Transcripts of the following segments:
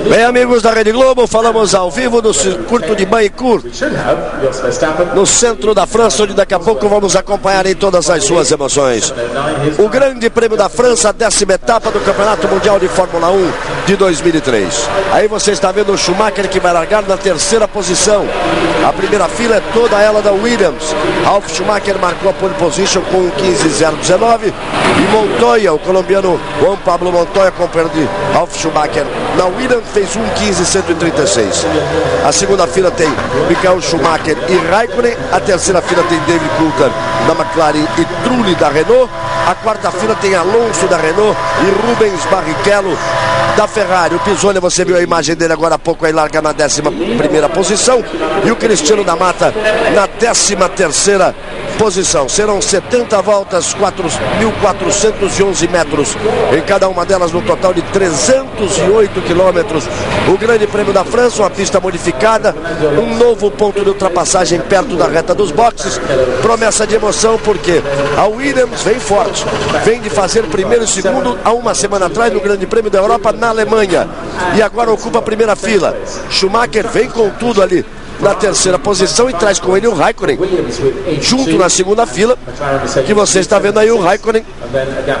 Bem, amigos da Rede Globo, falamos ao vivo do circuito de Baïcourt, no centro da França, onde daqui a pouco vamos acompanhar em todas as suas emoções o Grande Prêmio da França, a 10ª etapa do Campeonato Mundial de Fórmula 1 de 2003. Aí você está vendo o Schumacher, que vai largar na 3ª posição. A primeira fila é toda ela da Williams. Ralf Schumacher marcou a pole position com 15.019 e Montoya, o colombiano Juan Pablo Montoya, companheiro de Ralf Schumacher na Williams, fez 1:15.136. A segunda fila tem Michael Schumacher e Raikkonen. A terceira fila tem David Coulthard da McLaren e Trulli da Renault. A quarta fila tem Alonso da Renault e Rubens Barrichello da Ferrari. O Pizzoni, você viu a imagem dele agora há pouco, aí larga na 11ª posição, e o Cristiano da Mata na 13ª posição. Serão 70 voltas, 4.411 metros em cada uma delas, no total de 308 quilômetros. O Grande Prêmio da França, uma pista modificada, um novo ponto de ultrapassagem perto da reta dos boxes. Promessa de emoção, porque a Williams vem forte, vem de fazer primeiro e segundo há uma semana atrás no Grande Prêmio da Europa na Alemanha, e agora ocupa a primeira fila. Schumacher vem com tudo ali na 3ª posição e traz com ele o Raikkonen junto na segunda fila, que você está vendo aí o Raikkonen,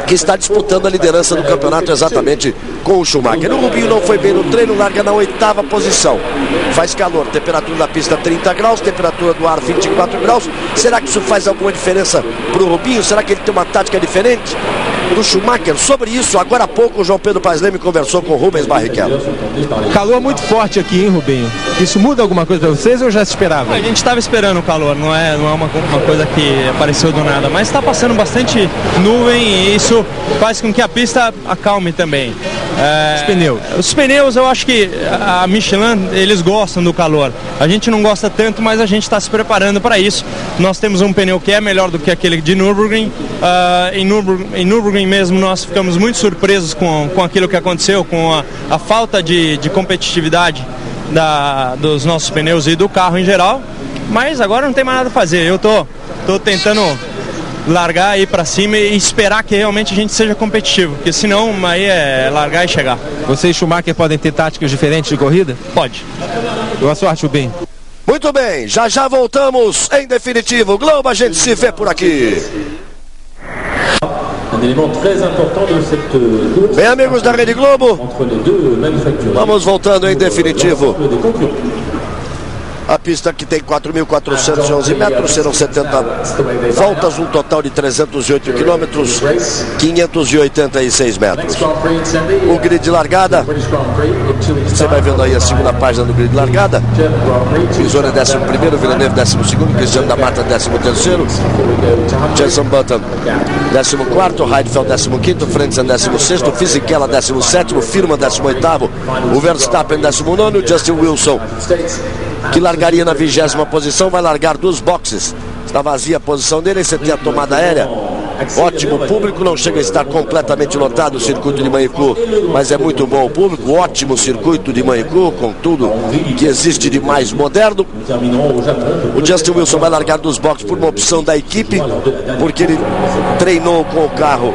que está disputando a liderança do campeonato exatamente com o Schumacher. O Rubinho não foi bem no treino, larga na 8ª posição. Faz calor, temperatura da pista 30 graus, temperatura do ar 24 graus. Será que isso faz alguma diferença para o Rubinho? Será que ele tem uma tática diferente do Schumacher? Sobre isso, agora há pouco o João Pedro Paes Leme conversou com o Rubens Barrichello. Calor muito forte aqui, hein, Rubinho? Isso muda alguma coisa para vocês ou já se esperava? A gente estava esperando o calor, não é uma coisa que apareceu do nada, mas está passando bastante nuvem e isso faz com que a pista acalme também. Os pneus, eu acho que a Michelin, eles gostam do calor. A gente não gosta tanto, mas a gente está se preparando para isso. Nós temos um pneu que é melhor do que aquele de Nürburgring. Em Nürburgring mesmo nós ficamos muito surpresos com aquilo que aconteceu, com a falta de competitividade dos nossos pneus e do carro em geral. Mas agora não tem mais nada a fazer. Eu tô tentando largar aí para cima e esperar que realmente a gente seja competitivo, porque senão aí é largar e chegar. Você e Schumacher podem ter táticas diferentes de corrida? Pode. Boa sorte, Rubinho. Muito bem, já voltamos em definitivo. Globo, a gente se vê por aqui. Bem, amigos da Rede Globo, vamos voltando em definitivo. A pista que tem 4.411 metros, serão 70 voltas, um total de 308 quilômetros, 586 metros. O grid de largada, você vai vendo aí a segunda página do grid de largada. Pizzoni 11º, Villeneuve 12º, Cristiano da Mata 13º, Jenson Button 14º, Heidfeld 15º, Frentzen 16º, Fisichella 17º, Firma 18º, o Verstappen 19º, Justin Wilson, que largaria na 20ª posição, vai largar dos boxes. Está vazia a posição dele, você tem a tomada aérea. Ótimo público, não chega a estar completamente lotado o circuito de Baïcourt, mas é muito bom o público. Ótimo circuito de Baïcourt, com tudo que existe de mais moderno. O Justin Wilson vai largar dos boxes por uma opção da equipe, porque ele treinou com o carro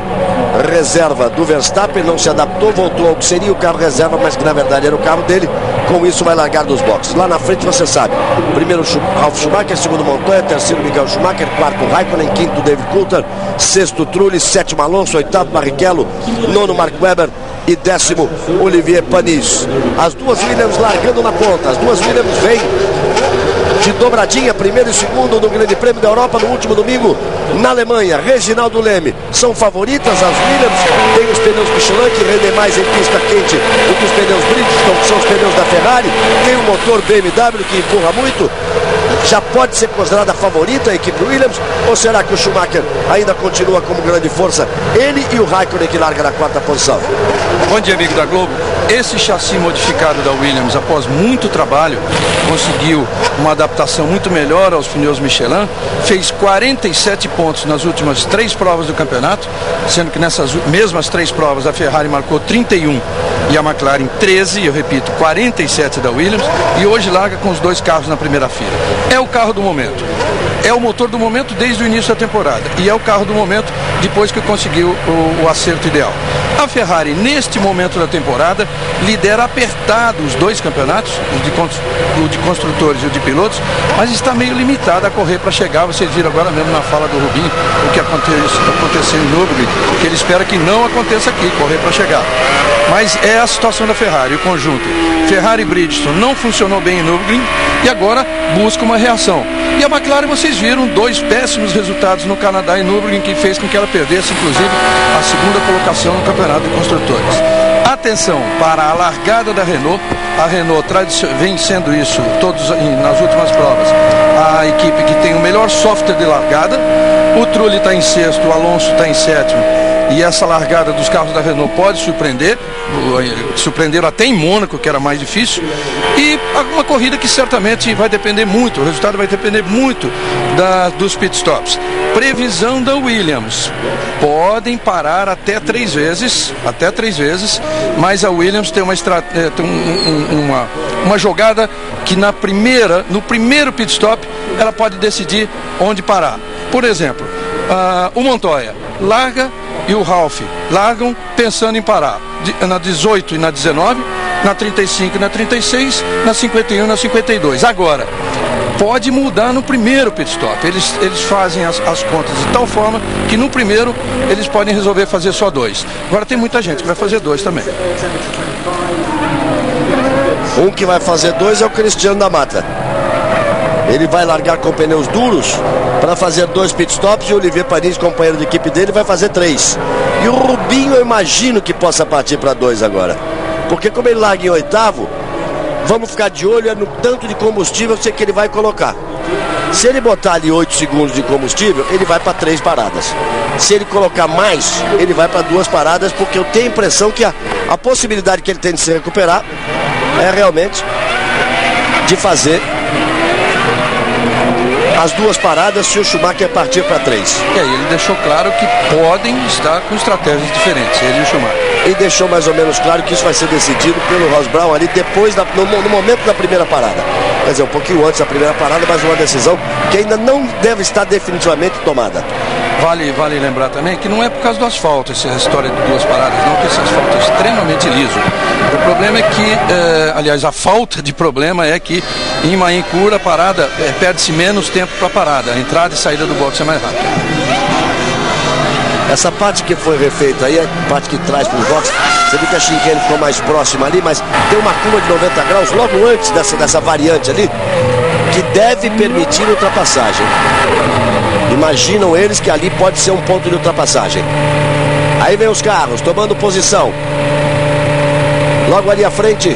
reserva do Verstappen, não se adaptou, voltou ao que seria o carro reserva, mas que na verdade era o carro dele. Com isso vai largar dos boxes. Lá na frente você sabe, primeiro Ralf Schumacher, segundo Montoya, terceiro Michael Schumacher, quarto Raikkonen, quinto David Coulthard, sexto Trulli, sétimo Alonso, oitavo Barrichello, nono Mark Webber e décimo Olivier Panis. As duas Williams largando na ponta. As duas Williams vêm de dobradinha, primeiro e segundo no Grande Prêmio da Europa no último domingo na Alemanha. Reginaldo Leme são favoritas. As Williams têm os pneus Michelin, que rendem mais em pista quente do que os pneus Bridgestone, que são os pneus da Ferrari. Tem um motor BMW que empurra muito. Já pode ser considerada a favorita a equipe Williams, ou será que o Schumacher ainda continua como grande força? Ele e o Raikkonen, que larga na quarta posição. Bom dia, amigo da Globo. Esse chassi modificado da Williams, após muito trabalho, conseguiu uma adaptação muito melhor aos pneus Michelin, fez 47 pontos nas últimas 3 provas do campeonato, sendo que nessas mesmas 3 provas a Ferrari marcou 31 e a McLaren 13, eu repito, 47 da Williams, e hoje larga com os 2 carros na primeira fila. É o carro do momento. É o motor do momento desde o início da temporada. E é o carro do momento depois que conseguiu o acerto ideal. A Ferrari, neste momento da temporada, lidera apertado os dois campeonatos, o de construtores e o de pilotos, mas está meio limitada a correr para chegar. Vocês viram agora mesmo na fala do Rubinho o que aconteceu em Nürburgring, que ele espera que não aconteça aqui, correr para chegar. Mas é a situação da Ferrari, o conjunto. Ferrari e Bridgestone não funcionou bem em Nürburgring e agora busca uma reação. E a McLaren, vocês viram, dois péssimos resultados no Canadá e Nürburgring, que fez com que ela perdesse, inclusive, a segunda colocação no Campeonato de Construtores. Atenção para a largada da Renault. A Renault vem sendo isso nas últimas provas. A equipe que tem o melhor software de largada. O Trulli está em sexto, o Alonso está em sétimo. E essa largada dos carros da Renault pode surpreender. Surpreenderam até em Mônaco, que era mais difícil. E uma corrida que certamente vai depender muito, o resultado vai depender muito dos pitstops. Previsão da Williams: podem parar até três vezes, mas a Williams tem uma jogada que no primeiro pitstop ela pode decidir onde parar. Por exemplo, o Montoya larga e o Ralf largam pensando em parar na 18 e na 19, na 35 e na 36, na 51 e na 52. Agora, pode mudar no primeiro pit stop. Eles fazem as contas de tal forma que no primeiro eles podem resolver fazer só dois. Agora tem muita gente que vai fazer dois também. Um que vai fazer dois é o Cristiano da Mata. Ele vai largar com pneus duros para fazer dois pitstops e o Olivier Panis, companheiro de equipe dele, vai fazer três. E o Rubinho eu imagino que possa partir para dois agora. Porque como ele larga em oitavo, vamos ficar de olho no tanto de combustível que ele vai colocar. Se ele botar ali 8 segundos de combustível, ele vai para 3 paradas. Se ele colocar mais, ele vai para 2 paradas, porque eu tenho a impressão que a possibilidade que ele tem de se recuperar é realmente de fazer as 2 paradas se o Schumacher partir para 3. E aí ele deixou claro que podem estar com estratégias diferentes, ele e o Schumacher. E deixou mais ou menos claro que isso vai ser decidido pelo Ross Brown ali depois, no momento da primeira parada. Quer dizer, um pouquinho antes da primeira parada, mas uma decisão que ainda não deve estar definitivamente tomada. Vale lembrar também que não é por causa do asfalto essa história de 2 paradas, não, que esse asfalto é extremamente liso. O problema é que, aliás, a falta de problema é que em Maincourt a parada perde-se menos tempo para a parada, a entrada e saída do box é mais rápida. Essa parte que foi refeita aí, a parte que traz para os boxes, você viu que a chicane ficou mais próxima ali, mas tem uma curva de 90 graus logo antes dessa variante ali, que deve permitir ultrapassagem. Imaginam eles que ali pode ser um ponto de ultrapassagem. Aí vem os carros tomando posição. Logo ali à frente,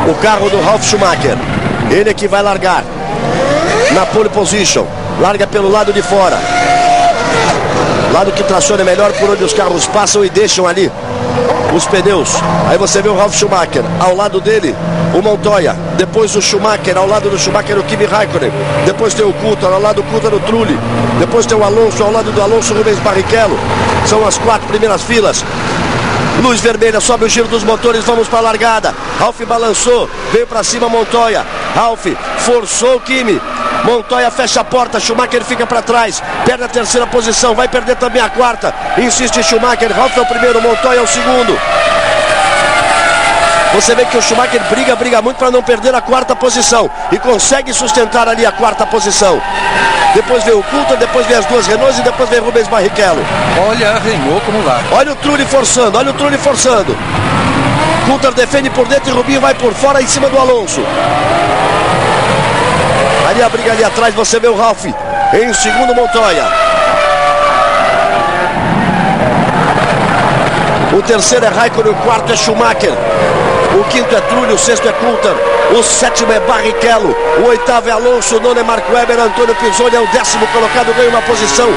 o carro do Ralf Schumacher. Ele é que vai largar na pole position. Larga pelo lado de fora. Lado que traciona melhor, por onde os carros passam e deixam ali os pneus. Aí você vê o Ralf Schumacher, ao lado dele o Montoya, depois o Schumacher, ao lado do Schumacher o Kimi Raikkonen, depois tem o Coulthard, ao lado do Coulthard o Trulli, depois tem o Alonso, ao lado do Alonso o Rubens Barrichello. São as 4 primeiras filas. Luz vermelha, sobe o giro dos motores, vamos para a largada. Ralf balançou, veio para cima Montoya. Ralf forçou o Kimi. Montoya fecha a porta, Schumacher fica para trás, perde a 3ª posição, vai perder também a 4ª. Insiste Schumacher, Ralf é o primeiro, Montoya é o segundo. Você vê que o Schumacher briga muito para não perder a 4ª posição e consegue sustentar ali a 4ª posição. Depois vem o Coulthard, depois vem as 2 Renaults e depois vem Rubens Barrichello. Olha a Renault como lá. Olha o Trulli forçando, Coulthard defende por dentro e Rubinho vai por fora em cima do Alonso. Ali a briga ali atrás, você vê o Ralf em segundo, Montoya. O terceiro é Raikkonen, o 4º é Schumacher. O 5º é Trulli, o 6º é Coulthard. O 7º é Barrichello. O 8º é Alonso, o 9º é Marco Webber. Antônio Pizzoni é o 10º colocado, ganha uma posição.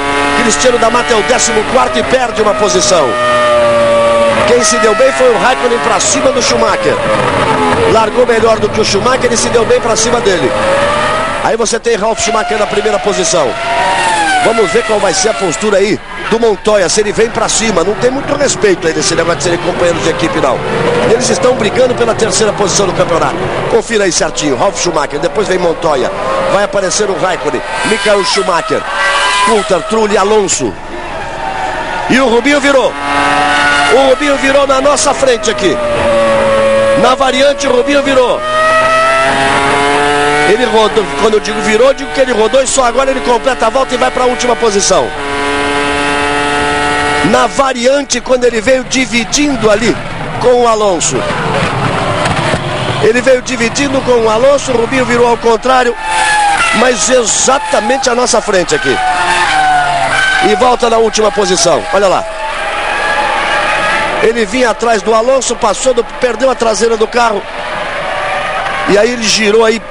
Cristiano da Mata é o 14º e perde uma posição. Quem se deu bem foi o Raikkonen para cima do Schumacher. Largou melhor do que o Schumacher e se deu bem para cima dele. Aí você tem Ralf Schumacher na primeira posição. Vamos ver qual vai ser a postura aí do Montoya, se ele vem pra cima. Não tem muito respeito aí desse negócio de serem companheiros de equipe, não. Eles estão brigando pela 3ª posição do campeonato. Confira aí certinho, Ralf Schumacher, depois vem Montoya. Vai aparecer o Raikkonen, Michael Schumacher, Coulthard, Trulli, Alonso. E o Rubinho virou. O Rubinho virou na nossa frente aqui. Na variante o Rubinho virou. Ele rodou, quando eu digo virou, eu digo que ele rodou e só agora ele completa a volta e vai para a última posição. Na variante, quando ele veio dividindo ali com o Alonso. Ele veio dividindo com o Alonso, o Rubinho virou ao contrário, mas exatamente à nossa frente aqui. E volta na última posição, olha lá. Ele vinha atrás do Alonso, passou, perdeu a traseira do carro. E aí ele girou aí.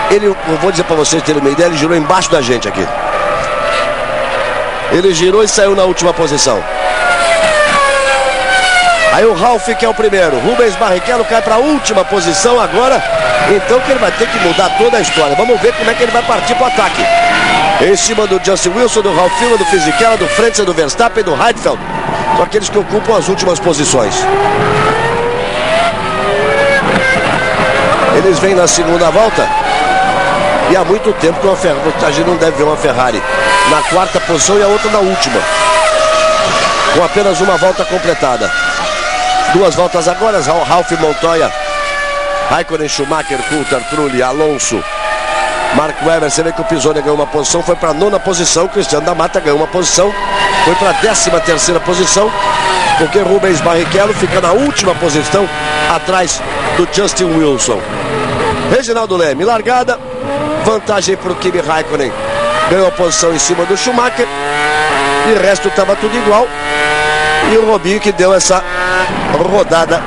Eu vou dizer para vocês terem uma ideia, ele girou embaixo da gente aqui. Ele girou e saiu na última posição. Aí o Ralf, que é o primeiro. Rubens Barrichello cai para a última posição agora. Então que ele vai ter que mudar toda a história. Vamos ver como é que ele vai partir para o ataque. Em cima do Justin Wilson, do Ralf Fillon, do Fisichella, do Frentzen, do Verstappen, do Heidfeld. São aqueles que ocupam as últimas posições. Eles vêm na segunda volta. E há muito tempo que a gente não deve ver uma Ferrari na quarta posição e a outra na última. Com apenas uma volta completada. Duas voltas agora, Ralf, Montoya, Raikkonen, Schumacher, Coulthard, Trulli, Alonso, Mark Webber. Você vê que o Pisoni ganhou uma posição, foi para a 9ª posição. Cristiano da Mata ganhou uma posição, foi para a 13ª posição, porque Rubens Barrichello fica na última posição, atrás do Justin Wilson. Reginaldo Leme, largada, vantagem para o Kimi Raikkonen, ganhou a posição em cima do Schumacher, e o resto estava tudo igual. E o Rubinho que deu essa rodada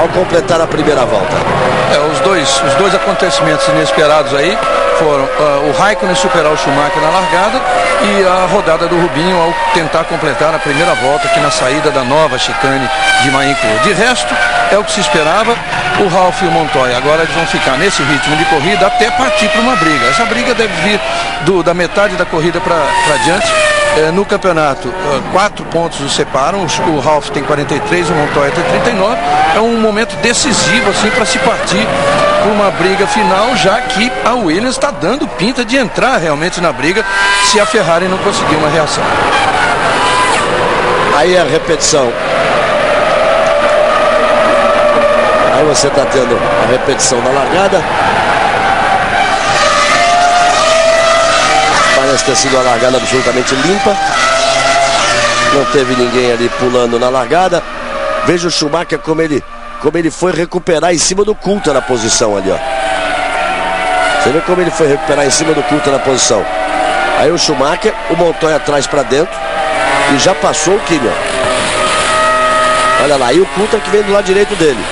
ao completar a primeira volta. Os dois acontecimentos inesperados aí foram o Raikkonen superar o Schumacher na largada e a rodada do Rubinho ao tentar completar a primeira volta aqui na saída da nova chicane de Mahincourt. De resto, é o que se esperava. O Ralf e o Montoya agora eles vão ficar nesse ritmo de corrida até partir para uma briga. Essa briga deve vir da metade da corrida para diante. No campeonato, 4 pontos os separam. O Ralf tem 43, o Montoya tem 39. É um momento decisivo assim para se partir para uma briga final, já que a Williams está dando pinta de entrar realmente na briga se a Ferrari não conseguir uma reação. Aí a repetição. Aí você está tendo a repetição da largada. Parece ter sido uma largada absolutamente limpa. Não teve ninguém ali pulando na largada. Veja o Schumacher como ele foi recuperar em cima do Coulthard na posição ali, ó. Você vê como ele foi recuperar em cima do Coulthard na posição. Aí o Schumacher, o Montoya atrás para dentro e já passou o Kimi, ó. Olha lá, e o Coulthard que vem do lado direito dele.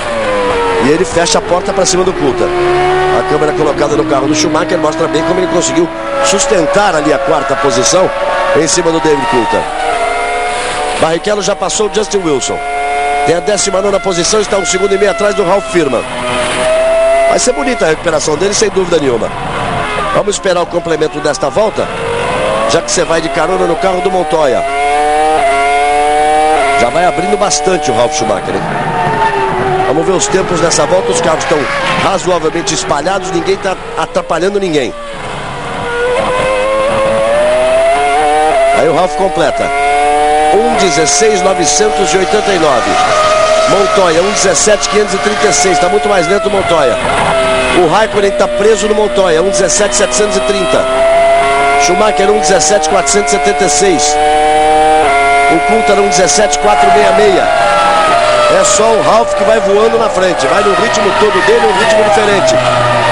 E ele fecha a porta para cima do Coulthard. A câmera colocada no carro do Schumacher mostra bem como ele conseguiu sustentar ali a 4ª posição em cima do David Coulthard. Barrichello já passou o Justin Wilson. Tem a 19ª posição, está 1,5 segundos atrás do Ralf Fillon. Vai ser bonita a recuperação dele, sem dúvida nenhuma. Vamos esperar o complemento desta volta, já que você vai de carona no carro do Montoya. Já vai abrindo bastante o Ralf Schumacher, hein? Vamos ver os tempos dessa volta. Os carros estão razoavelmente espalhados, ninguém está atrapalhando ninguém. Aí o Ralf completa 1,16,989. Montoya 1,17,536. Está muito mais lento o Montoya. O Raikkonen está preso no Montoya 1,17,730. Schumacher 1,17,476. O Coulthard 1,17,466. É só o Ralf que vai voando na frente. Vai no ritmo todo dele, um ritmo diferente.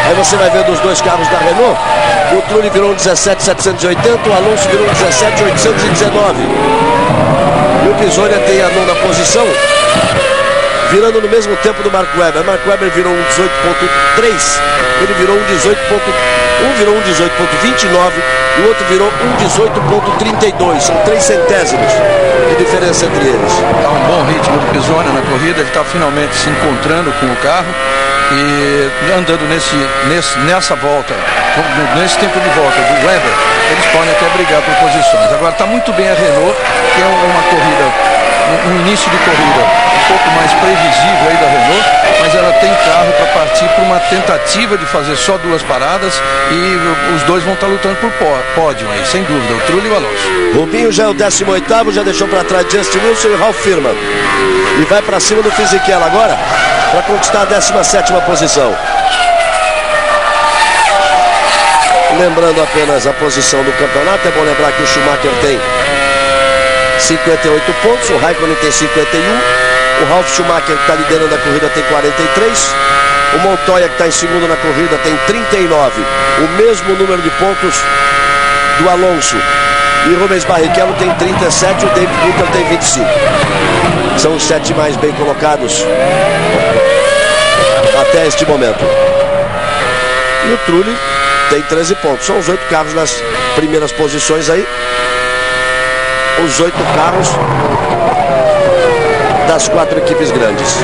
Aí você vai ver dos dois carros da Renault. O Trulli virou um 17,780. O Alonso virou um 17,819. E o Pisonia tem a 9ª posição, virando no mesmo tempo do Mark Webber. Mark Webber virou um 18,3. Ele virou um 18,1. Um virou um 18,29 e o outro virou um 18,32. São 3 centésimos de diferença entre eles. Está um bom ritmo do Pisonia na corrida. Ele está finalmente se encontrando com o carro e andando nessa volta, nesse tempo de volta do Webber, eles podem até brigar por posições. Agora está muito bem a Renault, que é uma corrida um início de corrida um pouco mais previsível aí da Renault, mas ela tem carro para partir para uma tentativa de fazer só 2 paradas e os dois vão estar lutando por pódio aí, sem dúvida, o Trulli e o Alonso. Rubinho já é o 18º, já deixou para trás Justin Wilson e Ralf Firman. E vai para cima do Fisichella agora para conquistar a 17ª posição. Lembrando apenas a posição do campeonato, é bom lembrar que o Schumacher tem 58 pontos, o Raikkonen tem 51, o Ralf Schumacher que está liderando a corrida tem 43, o Montoya que está em segundo na corrida tem 39, o mesmo número de pontos do Alonso. E o Rubens Barrichello tem 37, o David Coulthard tem 25. São os 7 mais bem colocados até este momento. E o Trulli tem 13 pontos. São os 8 carros nas primeiras posições aí. Os 8 carros das 4 equipes grandes.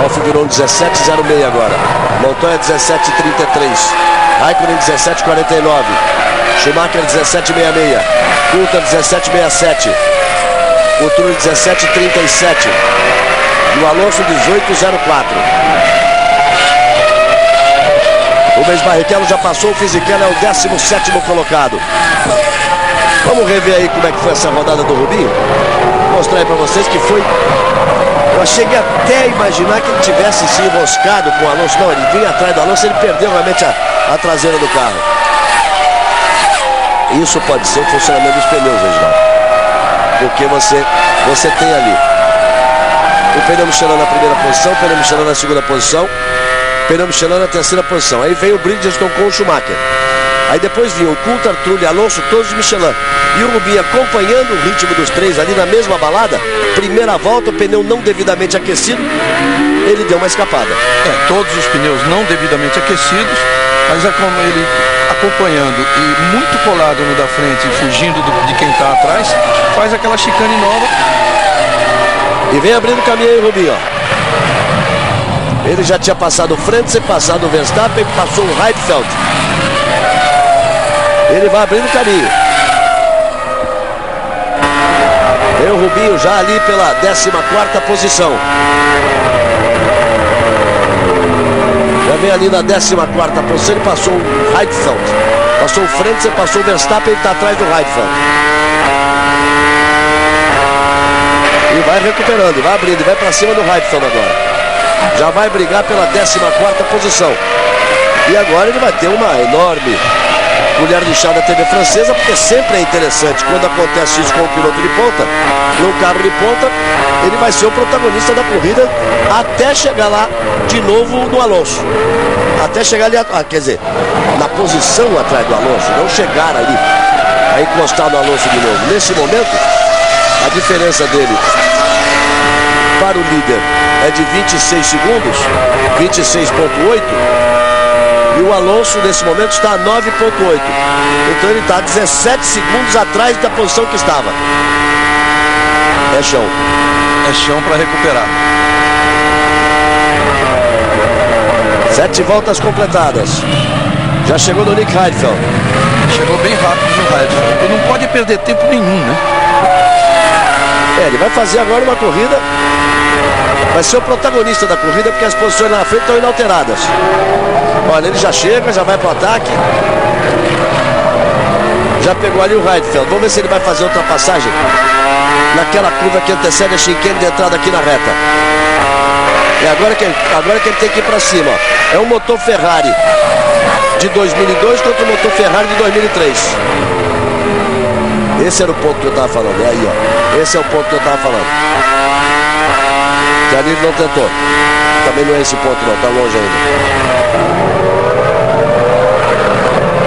Alfa virou um 17,06 agora. Montoya 17,33. Raikkonen 17,49. Schumacher 17,66. Coulthard 17,67. O Trulli 17,37. E o Alonso 18,04. O Rubens Barrichello já passou, o Fisichella é o 17º colocado. Vamos rever aí como é que foi essa rodada do Rubinho. Vou mostrar aí pra vocês que foi... Eu cheguei até a imaginar que ele tivesse se enroscado com o Alonso. Não, ele vinha atrás do Alonso, ele perdeu realmente a traseira do carro. Isso pode ser o funcionamento dos pneus, Reginaldo. Porque você tem ali o pneu Michelin na primeira posição, o pneu Michelin na segunda posição, pneu Michelin na terceira posição. Aí veio o Bridgestone com o Schumacher. Aí depois vinha o Coulthard, Trulli, Alonso, todos de Michelin. E o Rubinho acompanhando o ritmo dos três ali na mesma balada. Primeira volta, o pneu não devidamente aquecido, ele deu uma escapada. Todos os pneus não devidamente aquecidos, mas ele acompanhando e muito colado no da frente, fugindo de quem está atrás, faz aquela chicane nova. E vem abrindo o caminho aí o Rubinho, ó. Ele já tinha passado o Frentzen, passado o Verstappen, passou o Heidfeld. Ele vai abrindo o caminho. Vem o Rubinho já ali pela 14ª posição. Já vem ali na 14ª posição, ele passou o Heidfeld. Passou o Frentzen, passou o Verstappen, ele está atrás do Heidfeld. E vai recuperando, vai abrindo, vai para cima do Heidfeld agora. Já vai brigar pela 14ª posição. E agora ele vai ter uma enorme colher de chá da TV francesa, porque sempre é interessante quando acontece isso com o piloto de ponta, num carro de ponta, ele vai ser o protagonista da corrida até chegar lá de novo no Alonso. Até chegar ali, quer dizer, na posição atrás do Alonso, não chegar ali a encostar no Alonso de novo. Nesse momento, a diferença dele para o líder é de 26 segundos, 26,8. E o Alonso nesse momento está a 9,8. Então ele está 17 segundos atrás da posição que estava. É chão. É chão para recuperar. 7 voltas completadas. Já chegou no Nick Heidfeld. Chegou bem rápido no Heidfeld. Ele não pode perder tempo nenhum, né? Ele vai fazer agora uma corrida. Vai ser o protagonista da corrida, porque as posições lá na frente estão inalteradas. Olha, ele já chega, já vai para o ataque. Já pegou ali o Heidfeld. Vamos ver se ele vai fazer ultrapassagem naquela curva que antecede a chicane de entrada aqui na reta. É agora que ele tem que ir para cima. É um motor Ferrari de 2002 contra o motor Ferrari de 2003. Esse era o ponto que eu estava falando. É aí, ó. Esse é o ponto que eu estava falando. Que ali ele não tentou. Também não é esse ponto não, tá longe ainda.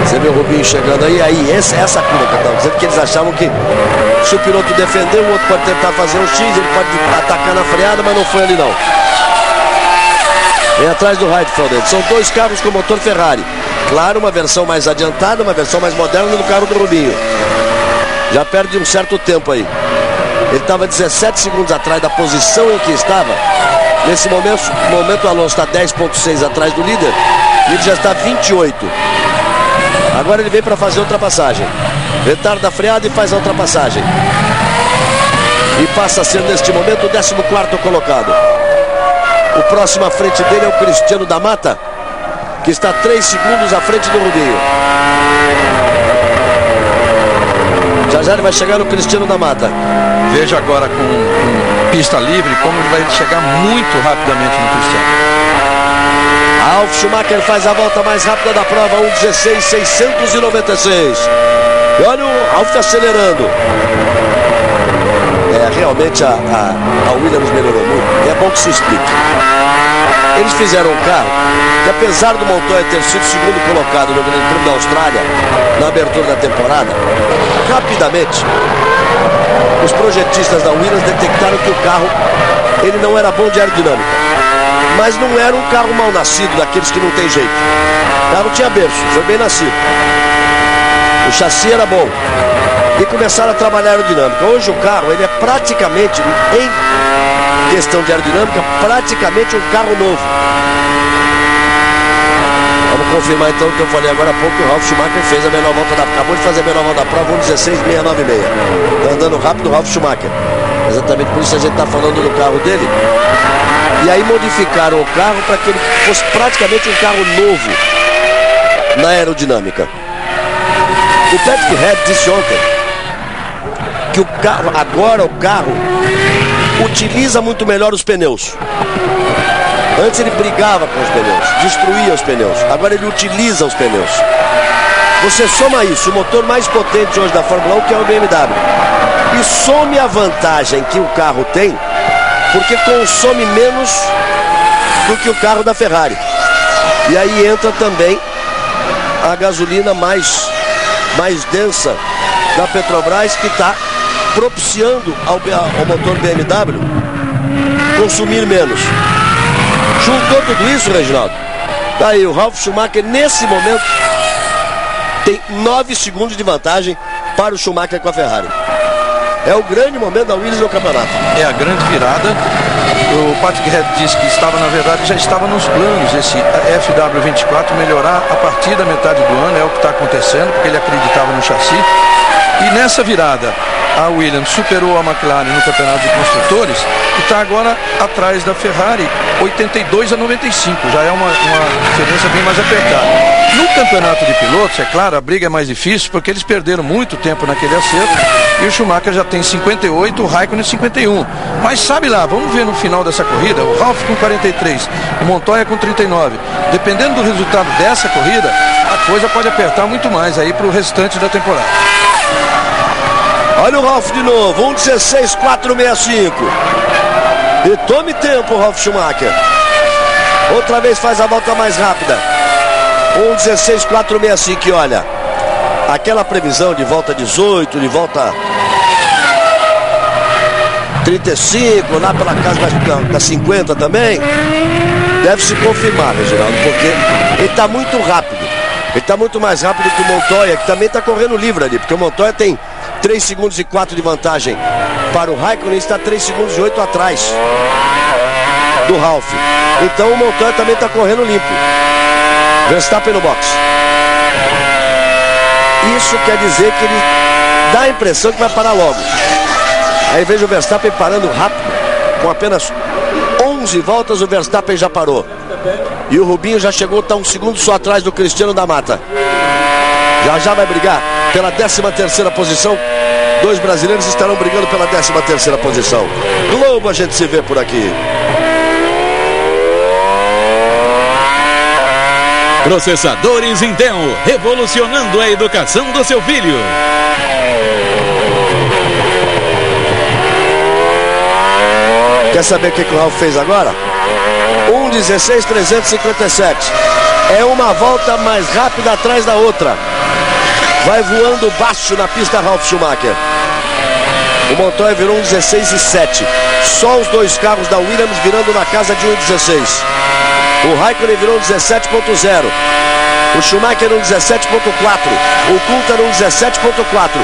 Você vê o Rubinho chegando aí, essa curva que eu estava dizendo, que eles achavam que se o piloto defender, o outro pode tentar fazer um X, ele pode atacar na freada, mas não foi ali não. Vem atrás do Heidfeld. São 2 carros com motor Ferrari. Claro, uma versão mais adiantada, uma versão mais moderna do carro do Rubinho. Já perde um certo tempo aí. Ele estava 17 segundos atrás da posição em que estava. Nesse momento o Alonso está 10,6 atrás do líder. E ele já está 28. Agora ele vem para fazer a ultrapassagem. Retarda a freada e faz a ultrapassagem. e passa a ser neste momento o 14º colocado. O próximo à frente dele é o Cristiano da Mata, que está 3 segundos à frente do Rubinho. Já já ele vai chegar no Cristiano da Mata. Veja agora com pista livre como ele vai chegar muito rapidamente no Cristiano. Ralf Schumacher faz a volta mais rápida da prova, 1:16.696. E olha o Ralf acelerando. Realmente a Williams melhorou muito. E é bom que se explique. Eles fizeram um carro que, apesar do Montoya ter sido segundo colocado no Grande Prêmio da Austrália na abertura da temporada, rapidamente os projetistas da Williams detectaram que o carro ele não era bom de aerodinâmica, mas não era um carro mal nascido, daqueles que não tem jeito. O carro tinha berço, foi bem nascido, o chassi era bom e começaram a trabalhar a aerodinâmica. Hoje o carro ele é praticamente, em questão de aerodinâmica, praticamente um carro novo. Vamos confirmar então o que eu falei agora há pouco, que o Ralf Schumacher fez a melhor volta acabou de fazer a melhor volta da prova, 1:16.696. Está andando rápido o Ralf Schumacher. Exatamente por isso a gente está falando do carro dele. E aí modificaram o carro para que ele fosse praticamente um carro novo na aerodinâmica. O Patrick Head disse ontem que o carro, agora o carro utiliza muito melhor os pneus. Antes ele brigava com os pneus, destruía os pneus. Agora ele utiliza os pneus. Você soma isso, o motor mais potente hoje da Fórmula 1, que é o BMW, e some a vantagem que o carro tem, porque consome menos do que o carro da Ferrari. E aí entra também a gasolina mais densa da Petrobras, que está propiciando ao motor BMW consumir menos. Juntou tudo isso, Reginaldo. Tá aí, o Ralf Schumacher nesse momento tem 9 segundos de vantagem para o Schumacher com a Ferrari. É o grande momento da Williams no campeonato. É a grande virada. O Patrick Head disse que estava, na verdade, já estava nos planos esse FW24 melhorar a partir da metade do ano. É o que está acontecendo, porque ele acreditava no chassi. E nessa virada, a Williams superou a McLaren no campeonato de construtores e está agora atrás da Ferrari, 82-95. Já é uma diferença bem mais apertada. No campeonato de pilotos, é claro, a briga é mais difícil porque eles perderam muito tempo naquele acerto e o Schumacher já tem 58, o Raikkonen 51. Mas sabe lá, vamos ver no final dessa corrida, o Ralf com 43, o Montoya com 39. Dependendo do resultado dessa corrida, a coisa pode apertar muito mais aí para o restante da temporada. Olha o Ralf de novo, 1:16.465. E tome tempo, Ralf Schumacher. Outra vez faz a volta mais rápida, 1:16.465. E olha, aquela previsão de volta 18, de volta 35, lá pela casa da 50 também, deve se confirmar, Reginaldo, porque ele está muito rápido. Ele está muito mais rápido que o Montoya, que também está correndo livre ali, porque o Montoya tem 3 segundos e 4 de vantagem para o Raikkonen, está 3 segundos e 8 atrás do Ralf. Então o Montoya também está correndo limpo. Verstappen no box. Isso quer dizer que ele dá a impressão que vai parar logo. Aí veja o Verstappen parando rápido, com apenas 11 voltas o Verstappen já parou. E o Rubinho já chegou, está 1 segundo só atrás do Cristiano da Mata. Já vai brigar pela 13ª posição. 2 brasileiros estarão brigando pela 13ª posição. Globo, a gente se vê por aqui. Processadores Intel, revolucionando a educação do seu filho. Quer saber o que o Ralf fez agora? 1:16.357. É uma volta mais rápida atrás da outra. Vai voando baixo na pista Ralf Schumacher. O Montoya virou 1:16.7. Só os 2 carros da Williams virando na casa de 1:16. O Raikkonen virou 17.0. O Schumacher 1:17.4. O Coulthard 1:17.4.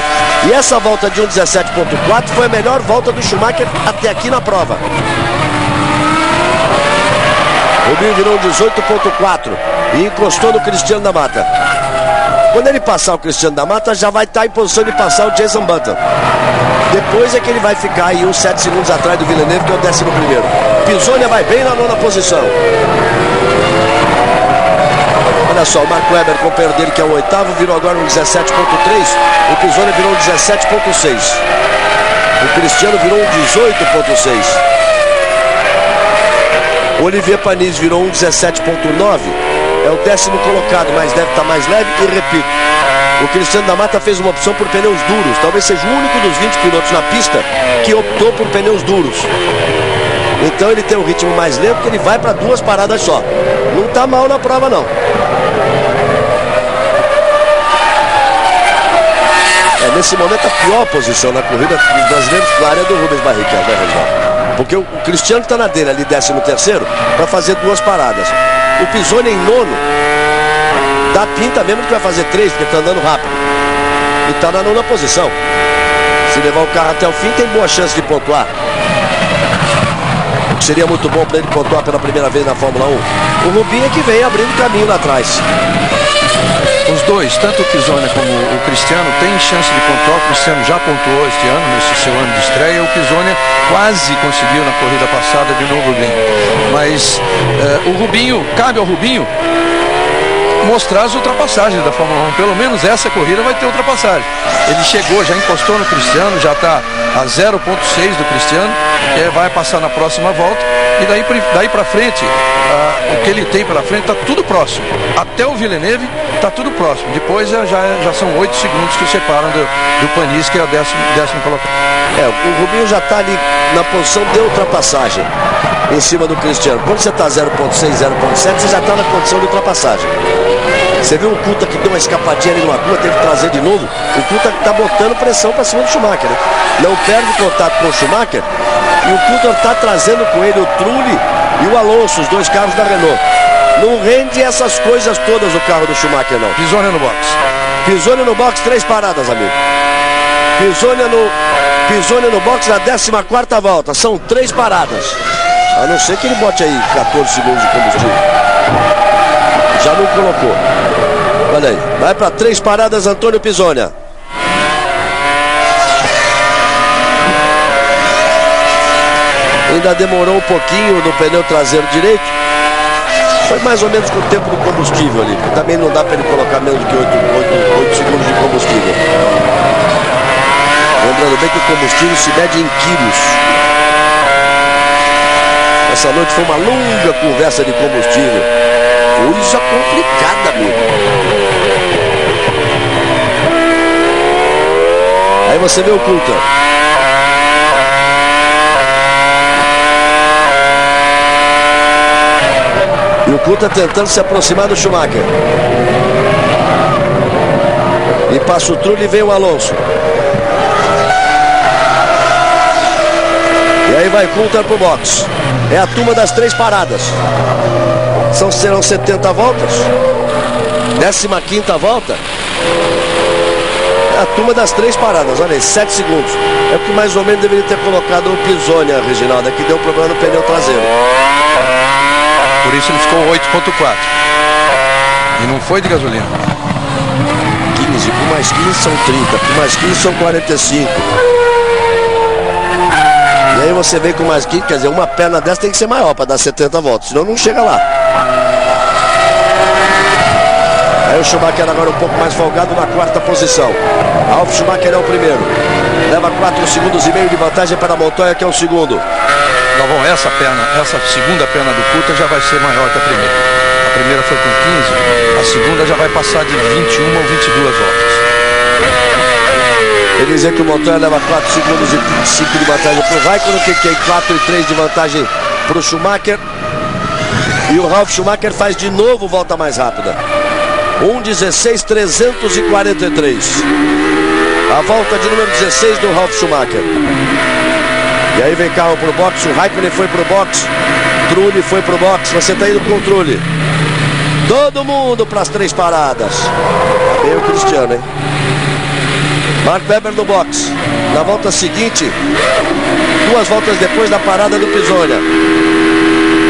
E essa volta de 1:17.4 foi a melhor volta do Schumacher até aqui na prova. O Rubinho virou 18.4 e encostou no Cristiano da Mata. Quando ele passar o Cristiano da Mata, já vai estar em posição de passar o Jenson Button. Depois é que ele vai ficar aí uns 7 segundos atrás do Villeneuve, que é o 11º. Pisonia vai bem na 9ª posição. Olha só, o Mark Webber, companheiro dele, que é o 8º, virou agora um 17.3. O Pisonia virou um 17.6. O Cristiano virou um 18.6. O Olivier Panis virou um 17.9. É o 10º colocado, mas deve estar mais leve. E repito, o Cristiano da Mata fez uma opção por pneus duros. Talvez seja o único dos 20 pilotos na pista que optou por pneus duros. Então ele tem um ritmo mais lento, que ele vai para 2 paradas só. Não está mal na prova, não. Nesse momento a pior posição na corrida dos brasileiros, claro, é do Rubens Barrichello, né, Reginaldo? Porque o Cristiano está na dele ali, 13º, para fazer 2 paradas. O Pisonia em 9º, dá pinta mesmo que vai fazer 3, porque está andando rápido. E está na 9ª posição. Se levar o carro até o fim, tem boa chance de pontuar. O que seria muito bom para ele pontuar pela primeira vez na Fórmula 1. O Rubinho é que vem abrindo caminho lá atrás. Os dois, tanto o Pisonia como o Cristiano, têm chance de pontuar. O Cristiano já pontuou este ano, nesse seu ano de estreia. O Pisonia quase conseguiu na corrida passada de novo bem. Mas o Rubinho, cabe ao Rubinho mostrar as ultrapassagens da Fórmula 1. Pelo menos essa corrida vai ter ultrapassagem. Ele chegou, já encostou no Cristiano, já está a 0.6 do Cristiano, que vai passar na próxima volta. E daí para frente, o que ele tem pela frente está tudo próximo. Até o Villeneuve está tudo próximo. Depois já são 8 segundos que o separam do Panis, que é o 10º colocado. O Rubinho já está ali na posição de ultrapassagem em cima do Cristiano. Quando você está 0.6, 0.7, você já está na condição de ultrapassagem. Você viu o Kuta que deu uma escapadinha ali numa curva, teve que trazer de novo. O Kuta está botando pressão para cima do Schumacher, né? Não perde contato com o Schumacher. E o Kuta está trazendo com ele o Trulli e o Alonso, os 2 carros da Renault. Não rende essas coisas todas o carro do Schumacher, não. Pisonia no box. Pisonia no box, 3 paradas, amigo. Pisonia no box na 14ª volta. São 3 paradas. A não ser que ele bote aí 14 segundos de combustível. Já não colocou. Olha aí. Vai para 3 paradas, Antônio Pisonia. Ainda demorou um pouquinho no pneu traseiro direito. Foi mais ou menos com o tempo do combustível ali. Também não dá para ele colocar menos do que 8 segundos de combustível. Lembrando bem que o combustível se mede em quilos. Essa noite foi uma longa conversa de combustível. Coisa complicada, amigo. Aí você vê o Coulthard. E o Coulthard tentando se aproximar do Schumacher. E passa o Trulli e vem o Alonso. E aí vai Coulthard pro box. É a turma das 3 paradas. Serão 70 voltas. 15ª volta. É a turma das 3 paradas. Olha aí, 7 segundos. É o que mais ou menos deveria ter colocado o Pisonia, Reginaldo, que deu problema no pneu traseiro. Por isso ele ficou 8.4. E não foi de gasolina. 15, por mais 15 são 30, por mais 15 são 45. E aí você vem com mais 15, quer dizer, uma perna dessa tem que ser maior para dar 70 voltas, senão não chega lá. Aí o Schumacher agora um pouco mais folgado na 4ª posição. Ralf Schumacher é o primeiro. Leva 4 segundos e meio de vantagem para a Montoya, que é o segundo. Galvão, essa segunda perna do Coulthard já vai ser maior que a primeira. A primeira foi com 15, a segunda já vai passar de 21 ou 22 voltas. Ele dizer que o Montoya leva 4 segundos e 5 de vantagem para o Raikkonen, que tem 4 e 3 de vantagem para o Schumacher. E o Ralf Schumacher faz de novo volta mais rápida. 1:16.343. A volta de número 16 do Ralf Schumacher. E aí vem carro pro box, o Raikkonen foi pro box, Trulli foi pro box, você tá indo com o Trulli. Todo mundo para as 3 paradas. Bem o Cristiano, hein? Mark Webber no box. Na volta seguinte, 2 voltas depois da parada do Pisonia.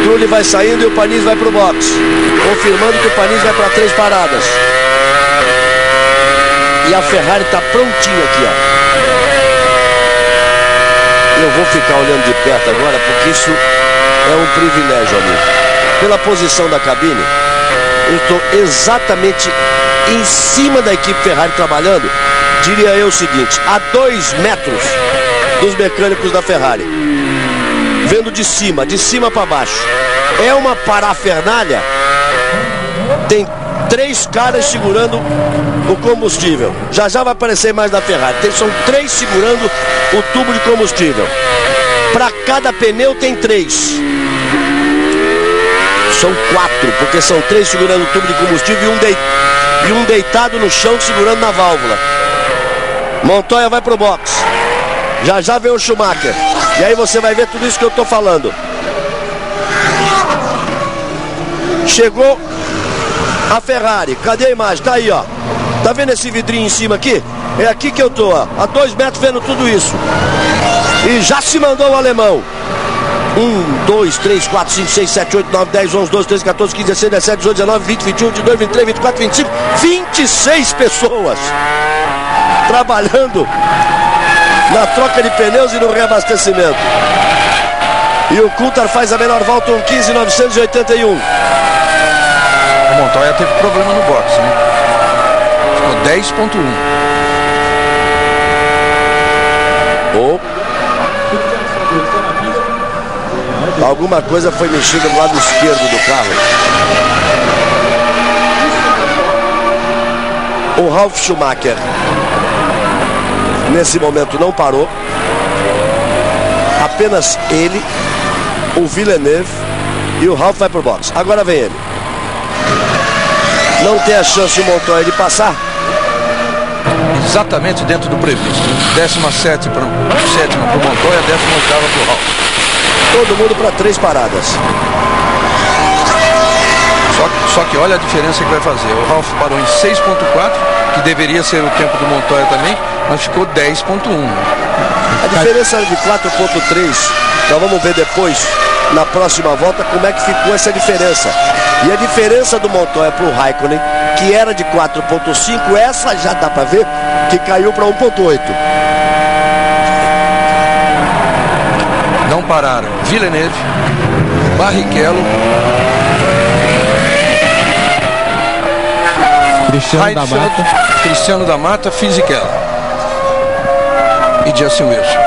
Trulli vai saindo e o Panis vai pro box, confirmando que o Panis vai para 3 paradas. E a Ferrari está prontinha aqui, ó. Eu vou ficar olhando de perto agora, porque isso é um privilégio, amigo. Pela posição da cabine, eu estou exatamente em cima da equipe Ferrari trabalhando. Diria eu o seguinte, a 2 metros dos mecânicos da Ferrari, vendo de cima para baixo. É uma parafernália. Tem 3 caras segurando o combustível. Já vai aparecer mais da Ferrari. São 3 segurando o tubo de combustível. Para cada pneu tem 3. São 4, porque são 3 segurando o tubo de combustível e um deitado no chão segurando na válvula. Montoya vai pro box. Já vem o Schumacher. E aí você vai ver tudo isso que eu tô falando. Chegou a Ferrari. Cadê a imagem? Tá aí, ó. Tá vendo esse vidrinho em cima aqui? É aqui que eu tô, ó. A 2 metros vendo tudo isso. E já se mandou o alemão. 1, 2, 3, 4, 5, 6, 7, 8, 9, 10, 11, 12, 13, 14, 15, 16, 17, 18, 19, 20, 21, 22, 23, 24, 25, 26 pessoas trabalhando na troca de pneus e no reabastecimento. E o Coulthard faz a menor volta, 1:15.981. O Montoya teve problema no box, né? Ficou 10.1. Alguma coisa foi mexida do lado esquerdo do carro. O Ralf Schumacher nesse momento não parou. Apenas ele, o Villeneuve e o Ralf vai pro box. Agora vem ele. Não tem a chance o Montoya de passar. Exatamente dentro do previsto. 17ª para o Montoya, 18ª para o Ralf. Todo mundo para 3 paradas. Só que olha a diferença que vai fazer. O Ralf parou em 6.4, que deveria ser o tempo do Montoya também, mas ficou 10.1. A diferença de 4.3, nós vamos ver depois, na próxima volta, como é que ficou essa diferença. E a diferença do Montoya para o Raikkonen, que era de 4.5, essa já dá para ver que caiu para 1.8. Não pararam Villeneuve, Barrichello, Cristiano da Mata, Fisichella e Justin Wilson.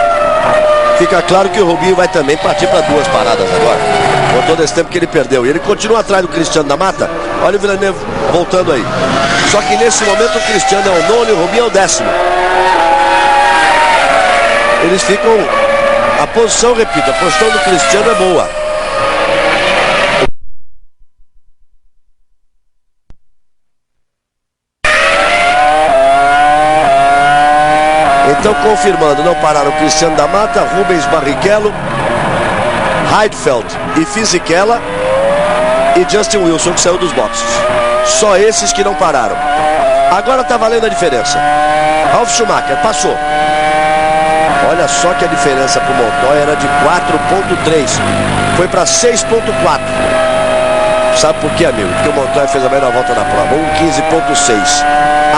Fica claro que o Rubinho vai também partir para 2 paradas agora, com todo esse tempo que ele perdeu. E ele continua atrás do Cristiano da Mata. Olha o Villeneuve voltando aí. Só que nesse momento o Cristiano é o 9º e o Rubinho é o 10º. Eles ficam... A posição, repito, a posição do Cristiano é boa. Então, confirmando, não pararam Cristiano da Mata, Rubens Barrichello, Heidfeld e Fisichella e Justin Wilson, que saiu dos boxes. Só esses que não pararam. Agora está valendo a diferença. Ralf Schumacher passou. Olha só que a diferença para o Montoya era de 4.3. Foi para 6.4. Sabe por quê, amigo? Porque o Montoya fez a melhor volta na prova. 1:15.6.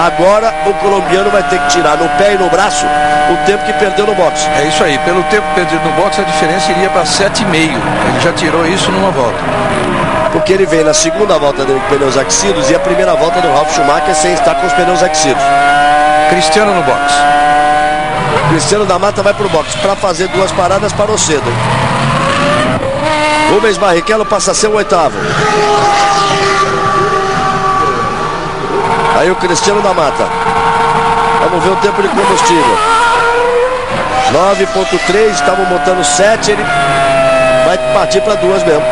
Agora o colombiano vai ter que tirar no pé e no braço o tempo que perdeu no boxe. É isso aí. Pelo tempo perdido no boxe, a diferença iria para 7,5. Ele já tirou isso numa volta. Porque ele veio na segunda volta dele com pneus aquecidos e a primeira volta do Ralf Schumacher sem estar com os pneus aquecidos. Cristiano no boxe. Cristiano da Mata vai pro boxe para fazer 2 paradas, parou cedo. Rubens Barrichello passa a ser o 8º. Aí o Cristiano da Mata. Vamos ver o tempo de combustível. 9.3, estavam botando 7, ele vai partir para 2 mesmo.